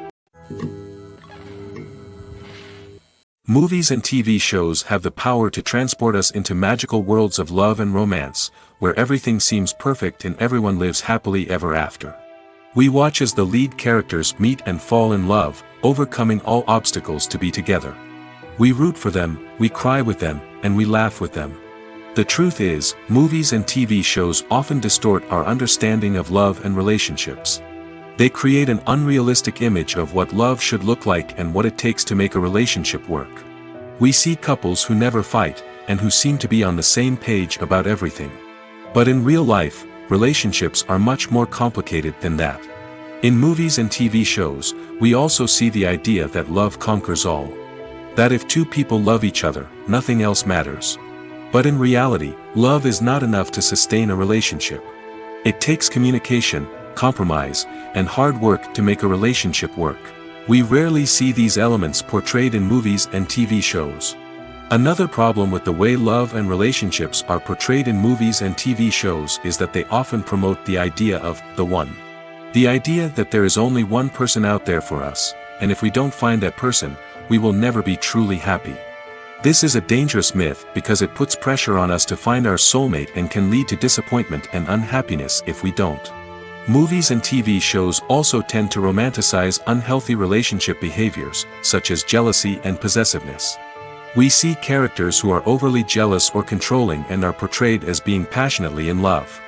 Movies and TV shows have the power to transport us into magical worlds of love and romance, where everything seems perfect and everyone lives happily ever after. We watch as the lead characters meet and fall in love, overcoming all obstacles to be together. We root for them, we cry with them, and we laugh with them. The truth is, movies and TV shows often distort our understanding of love and relationships. They create an unrealistic image of what love should look like and what it takes to make a relationship work. We see couples who never fight, and who seem to be on the same page about everything. But in real life, relationships are much more complicated than that. In movies and TV shows, we also see the idea that love conquers all. That if two people love each other, nothing else matters. But in reality, love is not enough to sustain a relationship. It takes communication, compromise, and hard work to make a relationship work. We rarely see these elements portrayed in movies and TV shows. Another problem with the way love and relationships are portrayed in movies and TV shows is that they often promote the idea of the one. The idea that there is only one person out there for us, and if we don't find that person, we will never be truly happy. This is a dangerous myth because it puts pressure on us to find our soulmate and can lead to disappointment and unhappiness if we don't. Movies and TV shows also tend to romanticize unhealthy relationship behaviors, such as jealousy and possessiveness. We see characters who are overly jealous or controlling and are portrayed as being passionately in love.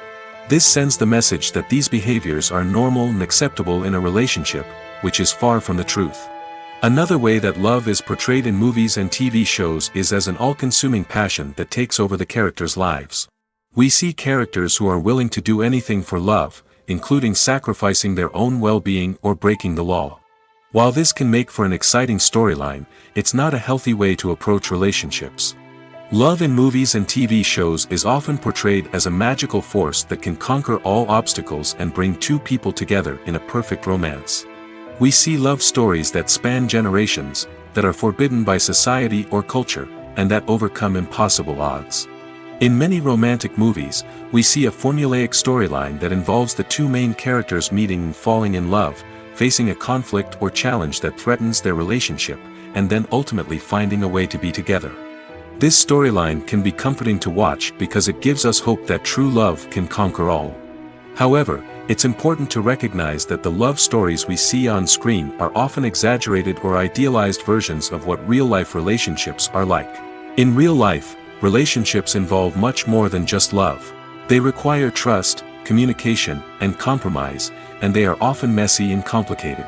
This sends the message that these behaviors are normal and acceptable in a relationship, which is far from the truth. Another way that love is portrayed in movies and TV shows is as an all-consuming passion that takes over the characters' lives. We see characters who are willing to do anything for love, including sacrificing their own well-being or breaking the law. While this can make for an exciting storyline, it's not a healthy way to approach relationships. Love in movies and TV shows is often portrayed as a magical force that can conquer all obstacles and bring two people together in a perfect romance. We see love stories that span generations, that are forbidden by society or culture, and that overcome impossible odds. In many romantic movies, we see a formulaic storyline that involves the two main characters meeting and falling in love, facing a conflict or challenge that threatens their relationship, and then ultimately finding a way to be together. This storyline can be comforting to watch because it gives us hope that true love can conquer all. However, it's important to recognize that the love stories we see on screen are often exaggerated or idealized versions of what real-life relationships are like. In real life, relationships involve much more than just love. They require trust, communication, and compromise, and they are often messy and complicated.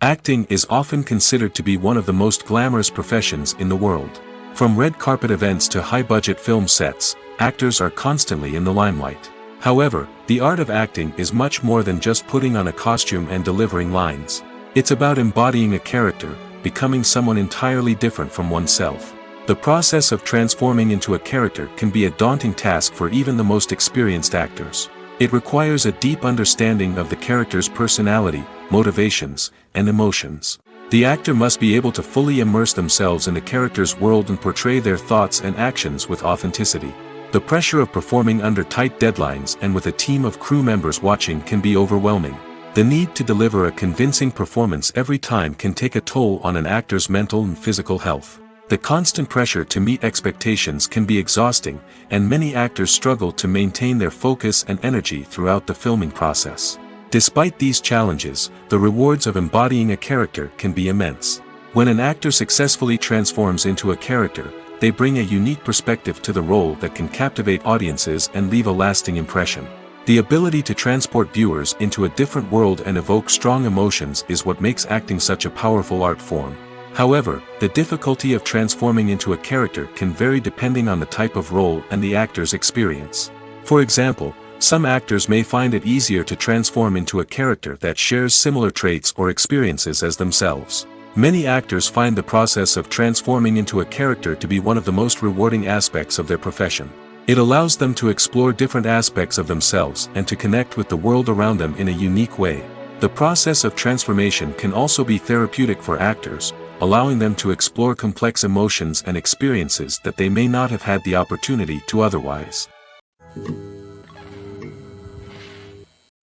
Acting is often considered to be one of the most glamorous professions in the world. From red carpet events to high-budget film sets, actors are constantly in the limelight. However, the art of acting is much more than just putting on a costume and delivering lines. It's about embodying a character, becoming someone entirely different from oneself. The process of transforming into a character can be a daunting task for even the most experienced actors. It requires a deep understanding of the character's personality, motivations, and emotions. The actor must be able to fully immerse themselves in the character's world and portray their thoughts and actions with authenticity. The pressure of performing under tight deadlines and with a team of crew members watching can be overwhelming. The need to deliver a convincing performance every time can take a toll on an actor's mental and physical health. The constant pressure to meet expectations can be exhausting, and many actors struggle to maintain their focus and energy throughout the filming process. Despite these challenges, the rewards of embodying a character can be immense. When an actor successfully transforms into a character, they bring a unique perspective to the role that can captivate audiences and leave a lasting impression. The ability to transport viewers into a different world and evoke strong emotions is what makes acting such a powerful art form. However, the difficulty of transforming into a character can vary depending on the type of role and the actor's experience. For example, some actors may find it easier to transform into a character that shares similar traits or experiences as themselves. Many actors find the process of transforming into a character to be one of the most rewarding aspects of their profession. It allows them to explore different aspects of themselves and to connect with the world around them in a unique way. The process of transformation can also be therapeutic for actors, allowing them to explore complex emotions and experiences that they may not have had the opportunity to otherwise.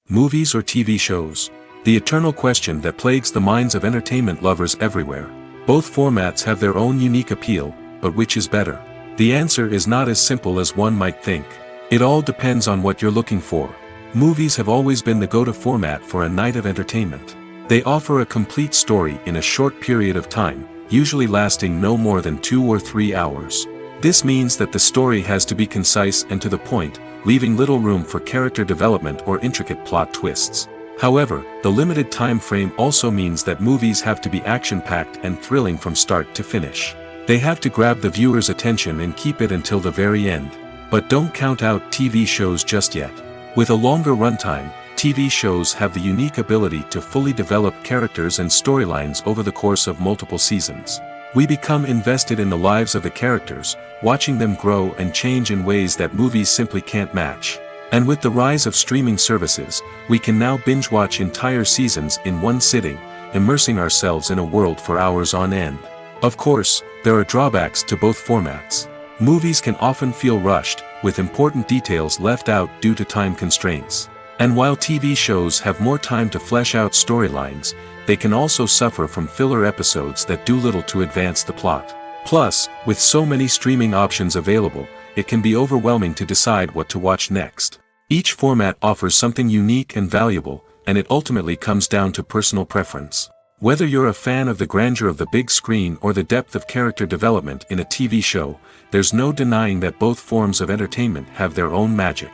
Movies or TV shows? The eternal question that plagues the minds of entertainment lovers everywhere. Both formats have their own unique appeal, but which is better? The answer is not as simple as one might think. It all depends on what you're looking for. Movies have always been the go-to format for a night of entertainment. They offer a complete story in a short period of time, usually lasting no more than 2 or 3 hours. This means that the story has to be concise and to the point, leaving little room for character development or intricate plot twists. However, the limited time frame also means that movies have to be action-packed and thrilling from start to finish. They have to grab the viewer's attention and keep it until the very end. But don't count out TV shows just yet. With a longer runtime, TV shows have the unique ability to fully develop characters and storylines over the course of multiple seasons. We become invested in the lives of the characters, watching them grow and change in ways that movies simply can't match. And with the rise of streaming services, we can now binge-watch entire seasons in one sitting, immersing ourselves in a world for hours on end. Of course, there are drawbacks to both formats. Movies can often feel rushed, with important details left out due to time constraints. And while TV shows have more time to flesh out storylines, they can also suffer from filler episodes that do little to advance the plot. Plus, with so many streaming options available, it can be overwhelming to decide what to watch next. Each format offers something unique and valuable, and it ultimately comes down to personal preference. Whether you're a fan of the grandeur of the big screen or the depth of character development in a TV show, there's no denying that both forms of entertainment have their own magic.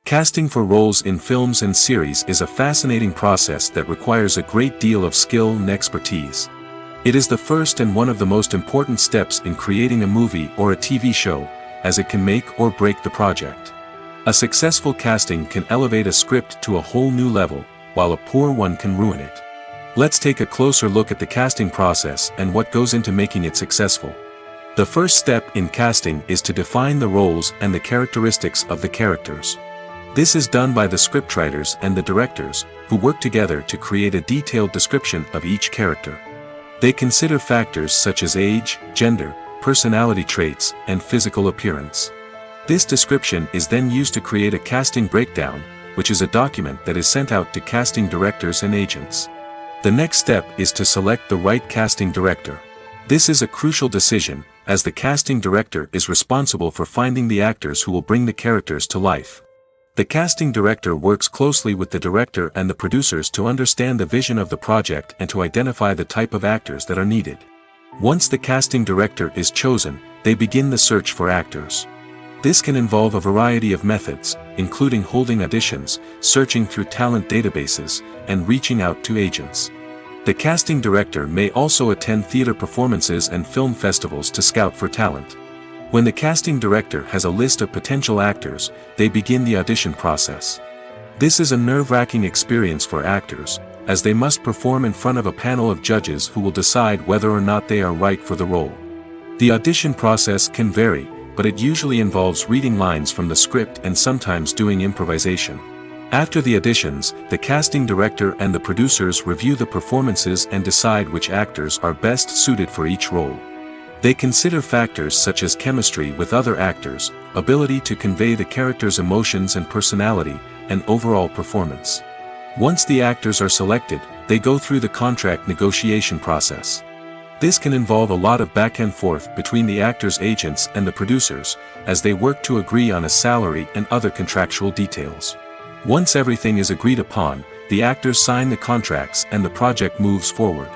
Casting for roles in films and series is a fascinating process that requires a great deal of skill and expertise. It is the first and one of the most important steps in creating a movie or a TV show, as it can make or break the project. A successful casting can elevate a script to a whole new level, while a poor one can ruin it. Let's take a closer look at the casting process and what goes into making it successful. The first step in casting is to define the roles and the characteristics of the characters. This is done by the scriptwriters and the directors, who work together to create a detailed description of each character. They consider factors such as age, gender, personality traits, and physical appearance. This description is then used to create a casting breakdown, which is a document that is sent out to casting directors and agents. The next step is to select the right casting director. This is a crucial decision, as the casting director is responsible for finding the actors who will bring the characters to life. The casting director works closely with the director and the producers to understand the vision of the project and to identify the type of actors that are needed. Once the casting director is chosen, they begin the search for actors. This can involve a variety of methods, including holding auditions, searching through talent databases, and reaching out to agents. The casting director may also attend theater performances and film festivals to scout for talent. When the casting director has a list of potential actors, they begin the audition process. This is a nerve-wracking experience for actors, as they must perform in front of a panel of judges who will decide whether or not they are right for the role. The audition process can vary, but it usually involves reading lines from the script and sometimes doing improvisation. After the auditions, the casting director and the producers review the performances and decide which actors are best suited for each role. They consider factors such as chemistry with other actors, ability to convey the character's emotions and personality, and overall performance. Once the actors are selected, they go through the contract negotiation process. This can involve a lot of back and forth between the actors' agents and the producers, as they work to agree on a salary and other contractual details. Once everything is agreed upon, the actors sign the contracts and the project moves forward.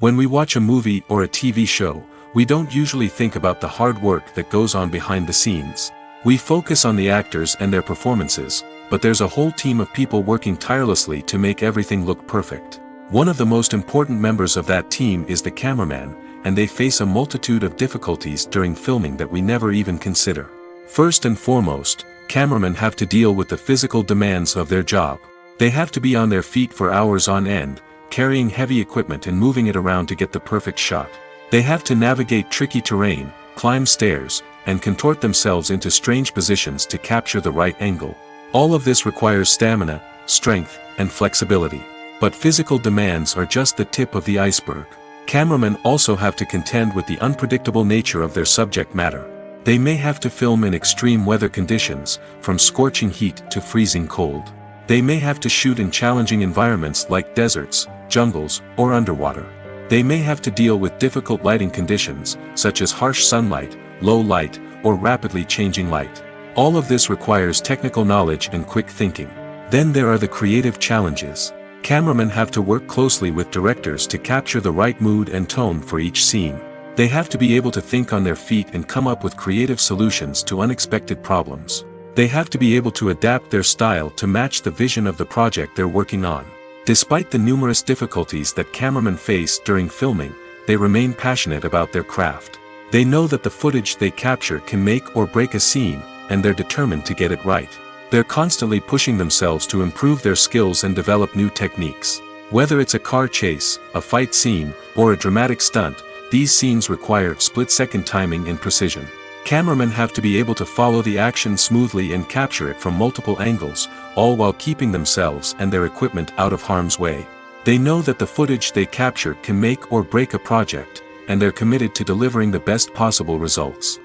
When we watch a movie or a TV show, we don't usually think about the hard work that goes on behind the scenes. We focus on the actors and their performances, but there's a whole team of people working tirelessly to make everything look perfect. One of the most important members of that team is the cameraman, and they face a multitude of difficulties during filming that we never even consider. First and foremost, cameramen have to deal with the physical demands of their job. They have to be on their feet for hours on end, carrying heavy equipment and moving it around to get the perfect shot. They have to navigate tricky terrain, climb stairs, and contort themselves into strange positions to capture the right angle. All of this requires stamina, strength, and flexibility. But physical demands are just the tip of the iceberg. Cameramen also have to contend with the unpredictable nature of their subject matter. They may have to film in extreme weather conditions, from scorching heat to freezing cold. They may have to shoot in challenging environments like deserts, jungles, or underwater. They may have to deal with difficult lighting conditions, such as harsh sunlight, low light, or rapidly changing light. All of this requires technical knowledge and quick thinking. Then there are the creative challenges. Cameramen have to work closely with directors to capture the right mood and tone for each scene. They have to be able to think on their feet and come up with creative solutions to unexpected problems. They have to be able to adapt their style to match the vision of the project they're working on. Despite the numerous difficulties that cameramen face during filming, they remain passionate about their craft. They know that the footage they capture can make or break a scene, and they're determined to get it right. They're constantly pushing themselves to improve their skills and develop new techniques. Whether it's a car chase, a fight scene, or a dramatic stunt, these scenes require split-second timing and precision. Cameramen have to be able to follow the action smoothly and capture it from multiple angles, all while keeping themselves and their equipment out of harm's way. They know that the footage they capture can make or break a project, and they're committed to delivering the best possible results.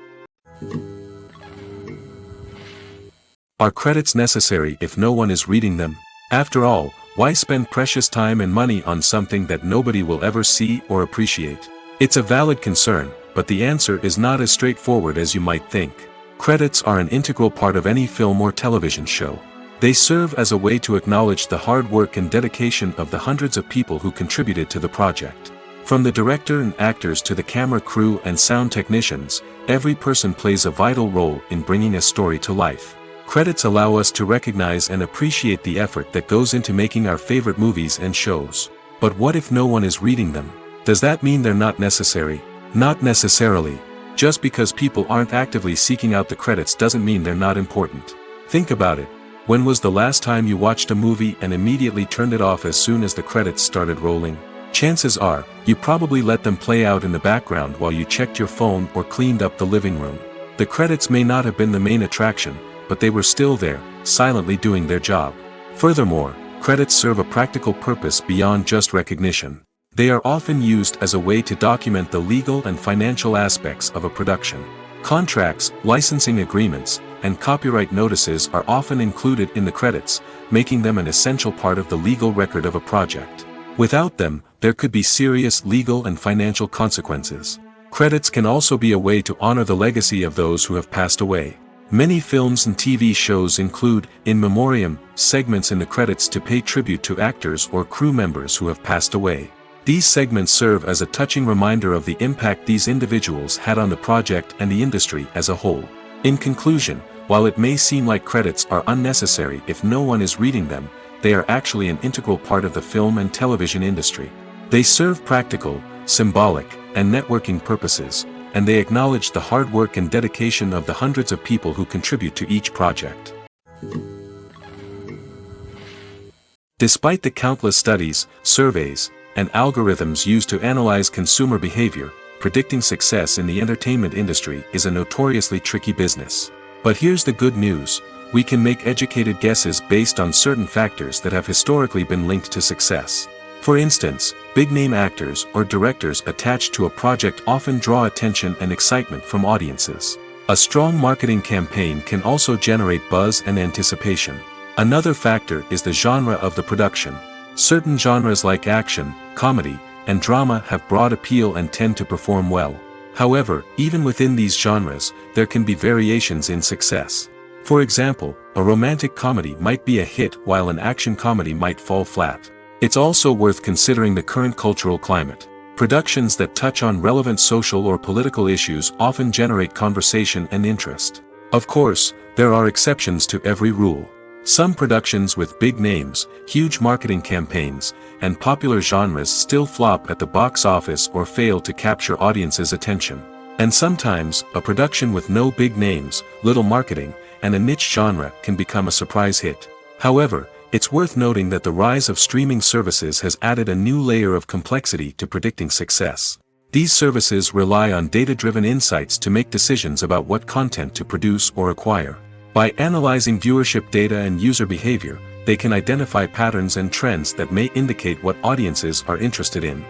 Are credits necessary if no one is reading them? After all, why spend precious time and money on something that nobody will ever see or appreciate? It's a valid concern, but the answer is not as straightforward as you might think. Credits are an integral part of any film or television show. They serve as a way to acknowledge the hard work and dedication of the hundreds of people who contributed to the project. From the director and actors to the camera crew and sound technicians, every person plays a vital role in bringing a story to life. Credits allow us to recognize and appreciate the effort that goes into making our favorite movies and shows. But what if no one is reading them? Does that mean they're not necessary? Not necessarily. Just because people aren't actively seeking out the credits doesn't mean they're not important. Think about it. When was the last time you watched a movie and immediately turned it off as soon as the credits started rolling? Chances are, you probably let them play out in the background while you checked your phone or cleaned up the living room. The credits may not have been the main attraction, but they were still there, silently doing their job. Furthermore, credits serve a practical purpose beyond just recognition. They are often used as a way to document the legal and financial aspects of a production. Contracts, licensing agreements, and copyright notices are often included in the credits, making them an essential part of the legal record of a project. Without them, there could be serious legal and financial consequences. Credits can also be a way to honor the legacy of those who have passed away. Many films and TV shows include, in memoriam, segments in the credits to pay tribute to actors or crew members who have passed away. These segments serve as a touching reminder of the impact these individuals had on the project and the industry as a whole. In conclusion, while it may seem like credits are unnecessary if no one is reading them, they are actually an integral part of the film and television industry. They serve practical, symbolic, and networking purposes, and they acknowledge the hard work and dedication of the hundreds of people who contribute to each project. Despite the countless studies, surveys, and algorithms used to analyze consumer behavior, predicting success in the entertainment industry is a notoriously tricky business. But here's the good news: we can make educated guesses based on certain factors that have historically been linked to success. For instance, big-name actors or directors attached to a project often draw attention and excitement from audiences. A strong marketing campaign can also generate buzz and anticipation. Another factor is the genre of the production. Certain genres like action, comedy, and drama have broad appeal and tend to perform well. However, even within these genres, there can be variations in success. For example, a romantic comedy might be a hit while an action comedy might fall flat. It's also worth considering the current cultural climate. Productions that touch on relevant social or political issues often generate conversation and interest. Of course, there are exceptions to every rule. Some productions with big names, huge marketing campaigns, and popular genres still flop at the box office or fail to capture audiences' attention. And sometimes, a production with no big names, little marketing, and a niche genre can become a surprise hit. However, it's worth noting that the rise of streaming services has added a new layer of complexity to predicting success. These services rely on data-driven insights to make decisions about what content to produce or acquire. By analyzing viewership data and user behavior, they can identify patterns and trends that may indicate what audiences are interested in.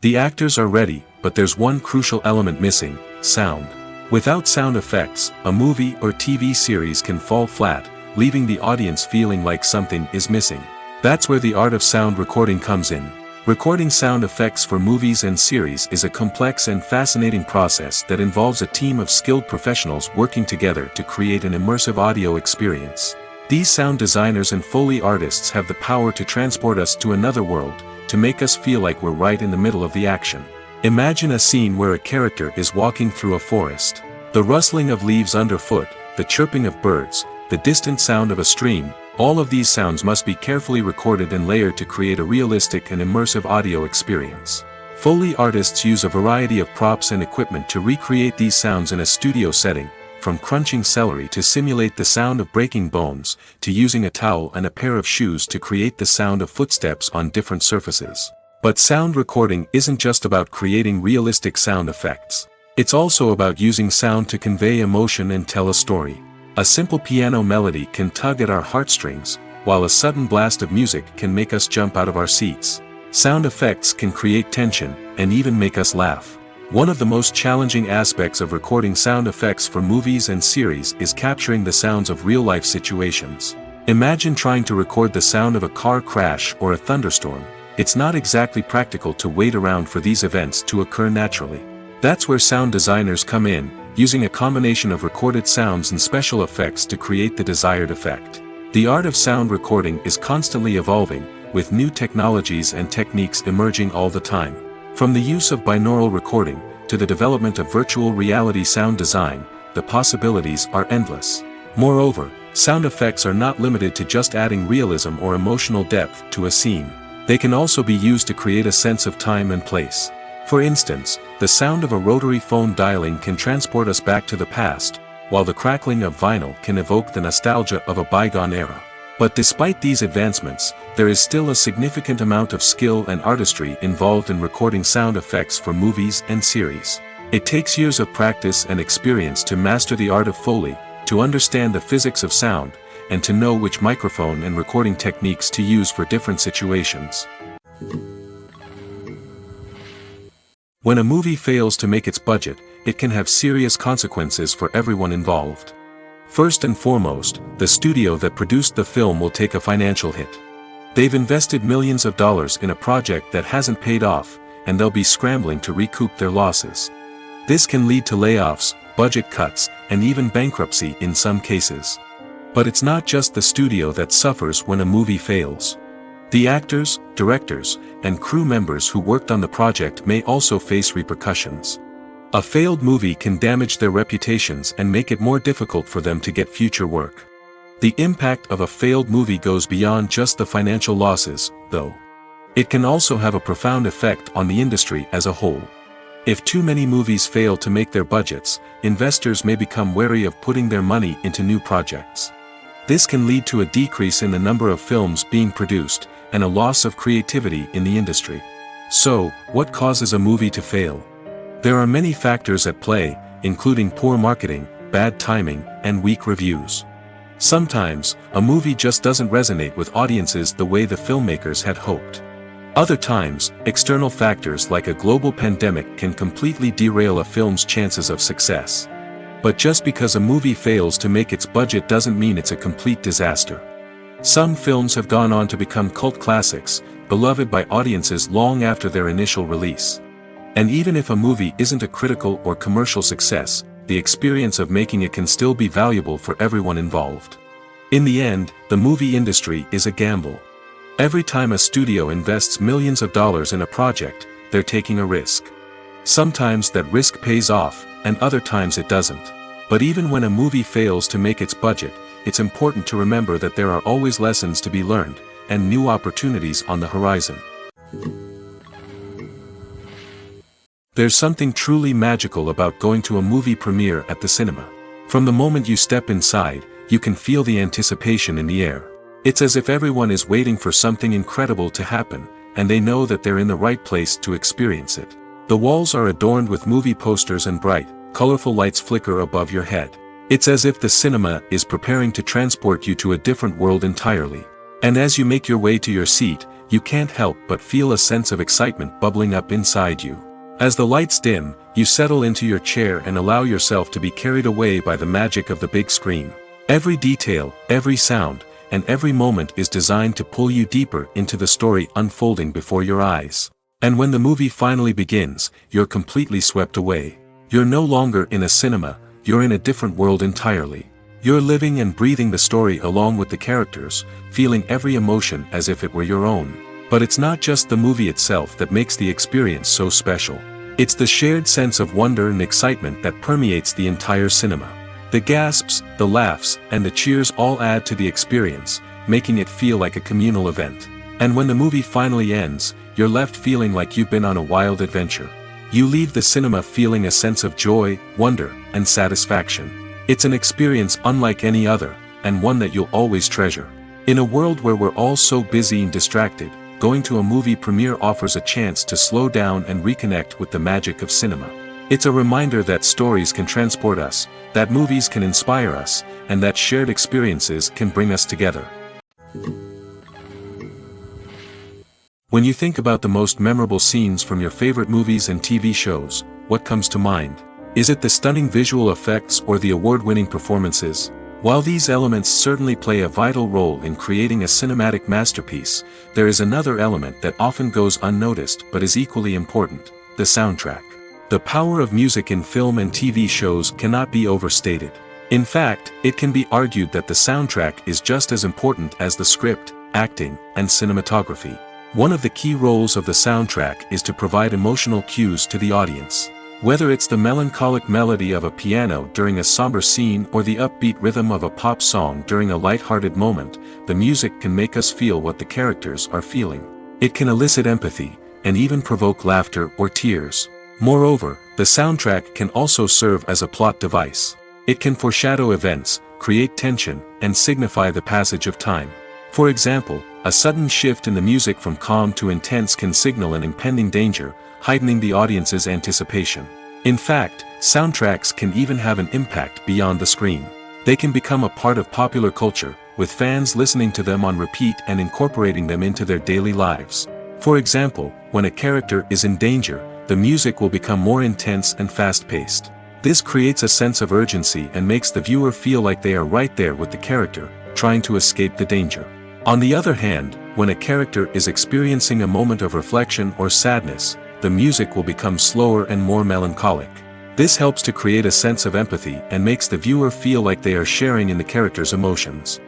The actors are ready, but there's one crucial element missing: sound. Without sound effects, a movie or TV series can fall flat, leaving the audience feeling like something is missing. That's where the art of sound recording comes in. Recording sound effects for movies and series is a complex and fascinating process that involves a team of skilled professionals working together to create an immersive audio experience. These sound designers and Foley artists have the power to transport us to another world, to make us feel like we're right in the middle of the action. Imagine a scene where a character is walking through a forest. The rustling of leaves underfoot, the chirping of birds, the distant sound of a stream, all of these sounds must be carefully recorded and layered to create a realistic and immersive audio experience. Foley artists use a variety of props and equipment to recreate these sounds in a studio setting, from crunching celery to simulate the sound of breaking bones, to using a towel and a pair of shoes to create the sound of footsteps on different surfaces. But sound recording isn't just about creating realistic sound effects. It's also about using sound to convey emotion and tell a story. A simple piano melody can tug at our heartstrings, while a sudden blast of music can make us jump out of our seats. Sound effects can create tension, and even make us laugh. One of the most challenging aspects of recording sound effects for movies and series is capturing the sounds of real-life situations. Imagine trying to record the sound of a car crash or a thunderstorm. It's not exactly practical to wait around for these events to occur naturally. That's where sound designers come in, using a combination of recorded sounds and special effects to create the desired effect. The art of sound recording is constantly evolving, with new technologies and techniques emerging all the time. From the use of binaural recording, to the development of virtual reality sound design, the possibilities are endless. Moreover, sound effects are not limited to just adding realism or emotional depth to a scene. They can also be used to create a sense of time and place. For instance, the sound of a rotary phone dialing can transport us back to the past, while the crackling of vinyl can evoke the nostalgia of a bygone era. But despite these advancements, there is still a significant amount of skill and artistry involved in recording sound effects for movies and series. It takes years of practice and experience to master the art of Foley, to understand the physics of sound, and to know which microphone and recording techniques to use for different situations. When a movie fails to make its budget, it can have serious consequences for everyone involved. First and foremost, the studio that produced the film will take a financial hit. They've invested millions of dollars in a project that hasn't paid off, and they'll be scrambling to recoup their losses. This can lead to layoffs, budget cuts, and even bankruptcy in some cases. But it's not just the studio that suffers when a movie fails. The actors, directors, and crew members who worked on the project may also face repercussions. A failed movie can damage their reputations and make it more difficult for them to get future work. The impact of a failed movie goes beyond just the financial losses, though. It can also have a profound effect on the industry as a whole. If too many movies fail to make their budgets, investors may become wary of putting their money into new projects. This can lead to a decrease in the number of films being produced, and a loss of creativity in the industry. So, what causes a movie to fail? There are many factors at play, including poor marketing, bad timing, and weak reviews. Sometimes, a movie just doesn't resonate with audiences the way the filmmakers had hoped. Other times, external factors like a global pandemic can completely derail a film's chances of success. But just because a movie fails to make its budget doesn't mean it's a complete disaster. Some films have gone on to become cult classics, beloved by audiences long after their initial release. And even if a movie isn't a critical or commercial success, the experience of making it can still be valuable for everyone involved. In the end, the movie industry is a gamble. Every time a studio invests millions of dollars in a project, they're taking a risk. Sometimes that risk pays off, and other times it doesn't. But even when a movie fails to make its budget, it's important to remember that there are always lessons to be learned, and new opportunities on the horizon. There's something truly magical about going to a movie premiere at the cinema. From the moment you step inside, you can feel the anticipation in the air. It's as if everyone is waiting for something incredible to happen, and they know that they're in the right place to experience it. The walls are adorned with movie posters and bright, colorful lights flicker above your head. It's as if the cinema is preparing to transport you to a different world entirely. And as you make your way to your seat, you can't help but feel a sense of excitement bubbling up inside you. As the lights dim, you settle into your chair and allow yourself to be carried away by the magic of the big screen. Every detail, every sound, and every moment is designed to pull you deeper into the story unfolding before your eyes. And when the movie finally begins, you're completely swept away. You're no longer in a cinema, you're in a different world entirely. You're living and breathing the story along with the characters, feeling every emotion as if it were your own. But it's not just the movie itself that makes the experience so special. It's the shared sense of wonder and excitement that permeates the entire cinema. The gasps, the laughs, and the cheers all add to the experience, making it feel like a communal event. And when the movie finally ends, you're left feeling like you've been on a wild adventure. You leave the cinema feeling a sense of joy, wonder, and satisfaction. It's an experience unlike any other, and one that you'll always treasure. In a world where we're all so busy and distracted, going to a movie premiere offers a chance to slow down and reconnect with the magic of cinema. It's a reminder that stories can transport us, that movies can inspire us, and that shared experiences can bring us together. When you think about the most memorable scenes from your favorite movies and TV shows, what comes to mind? Is it the stunning visual effects or the award-winning performances? While these elements certainly play a vital role in creating a cinematic masterpiece, there is another element that often goes unnoticed but is equally important: the soundtrack. The power of music in film and TV shows cannot be overstated. In fact, it can be argued that the soundtrack is just as important as the script, acting, and cinematography. One of the key roles of the soundtrack is to provide emotional cues to the audience. Whether it's the melancholic melody of a piano during a somber scene or the upbeat rhythm of a pop song during a light-hearted moment, the music can make us feel what the characters are feeling. It can elicit empathy, and even provoke laughter or tears. Moreover, the soundtrack can also serve as a plot device. It can foreshadow events, create tension, and signify the passage of time. For example, a sudden shift in the music from calm to intense can signal an impending danger, heightening the audience's anticipation. In fact, soundtracks can even have an impact beyond the screen. They can become a part of popular culture, with fans listening to them on repeat and incorporating them into their daily lives. For example, when a character is in danger, the music will become more intense and fast-paced. This creates a sense of urgency and makes the viewer feel like they are right there with the character, trying to escape the danger. On the other hand, when a character is experiencing a moment of reflection or sadness, the music will become slower and more melancholic. This helps to create a sense of empathy and makes the viewer feel like they are sharing in the character's emotions.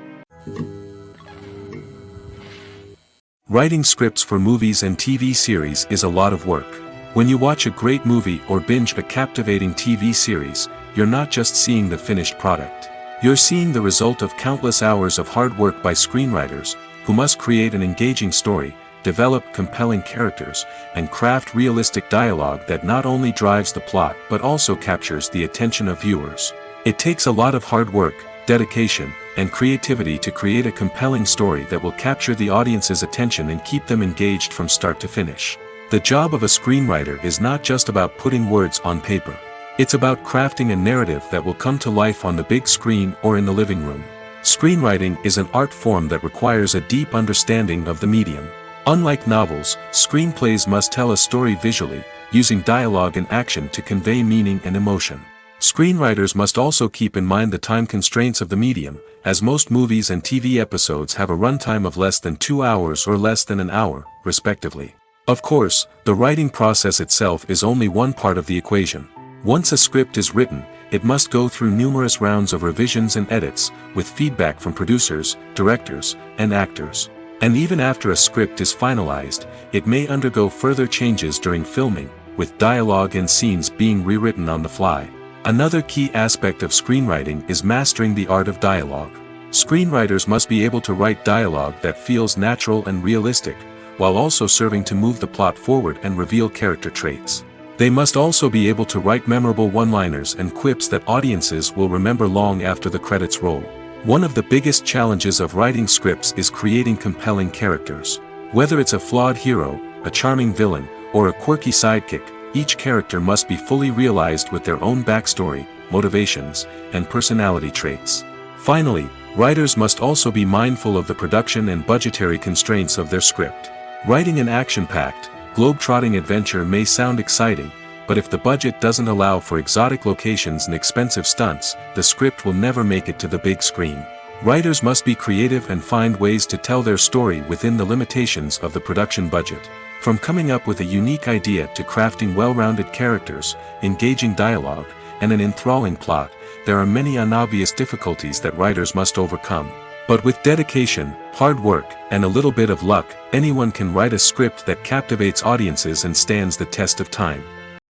Writing scripts for movies and TV series is a lot of work. When you watch a great movie or binge a captivating TV series, you're not just seeing the finished product. You're seeing the result of countless hours of hard work by screenwriters, who must create an engaging story, develop compelling characters, and craft realistic dialogue that not only drives the plot but also captures the attention of viewers. It takes a lot of hard work, dedication, and creativity to create a compelling story that will capture the audience's attention and keep them engaged from start to finish. The job of a screenwriter is not just about putting words on paper. It's about crafting a narrative that will come to life on the big screen or in the living room. Screenwriting is an art form that requires a deep understanding of the medium. Unlike novels, screenplays must tell a story visually, using dialogue and action to convey meaning and emotion. Screenwriters must also keep in mind the time constraints of the medium, as most movies and TV episodes have a runtime of less than 2 hours or less than an hour, respectively. Of course, the writing process itself is only one part of the equation. Once a script is written, it must go through numerous rounds of revisions and edits, with feedback from producers, directors, and actors. And even after a script is finalized, it may undergo further changes during filming, with dialogue and scenes being rewritten on the fly. Another key aspect of screenwriting is mastering the art of dialogue. Screenwriters must be able to write dialogue that feels natural and realistic, while also serving to move the plot forward and reveal character traits. They must also be able to write memorable one-liners and quips that audiences will remember long after the credits roll. One of the biggest challenges of writing scripts is creating compelling characters. Whether it's a flawed hero, a charming villain, or a quirky sidekick, each character must be fully realized with their own backstory, motivations, and personality traits. Finally, writers must also be mindful of the production and budgetary constraints of their script. Writing an action-packed, globe-trotting adventure may sound exciting, but if the budget doesn't allow for exotic locations and expensive stunts, the script will never make it to the big screen. Writers must be creative and find ways to tell their story within the limitations of the production budget. From coming up with a unique idea to crafting well-rounded characters, engaging dialogue, and an enthralling plot, there are many unobvious difficulties that writers must overcome. But with dedication, hard work, and a little bit of luck, anyone can write a script that captivates audiences and stands the test of time.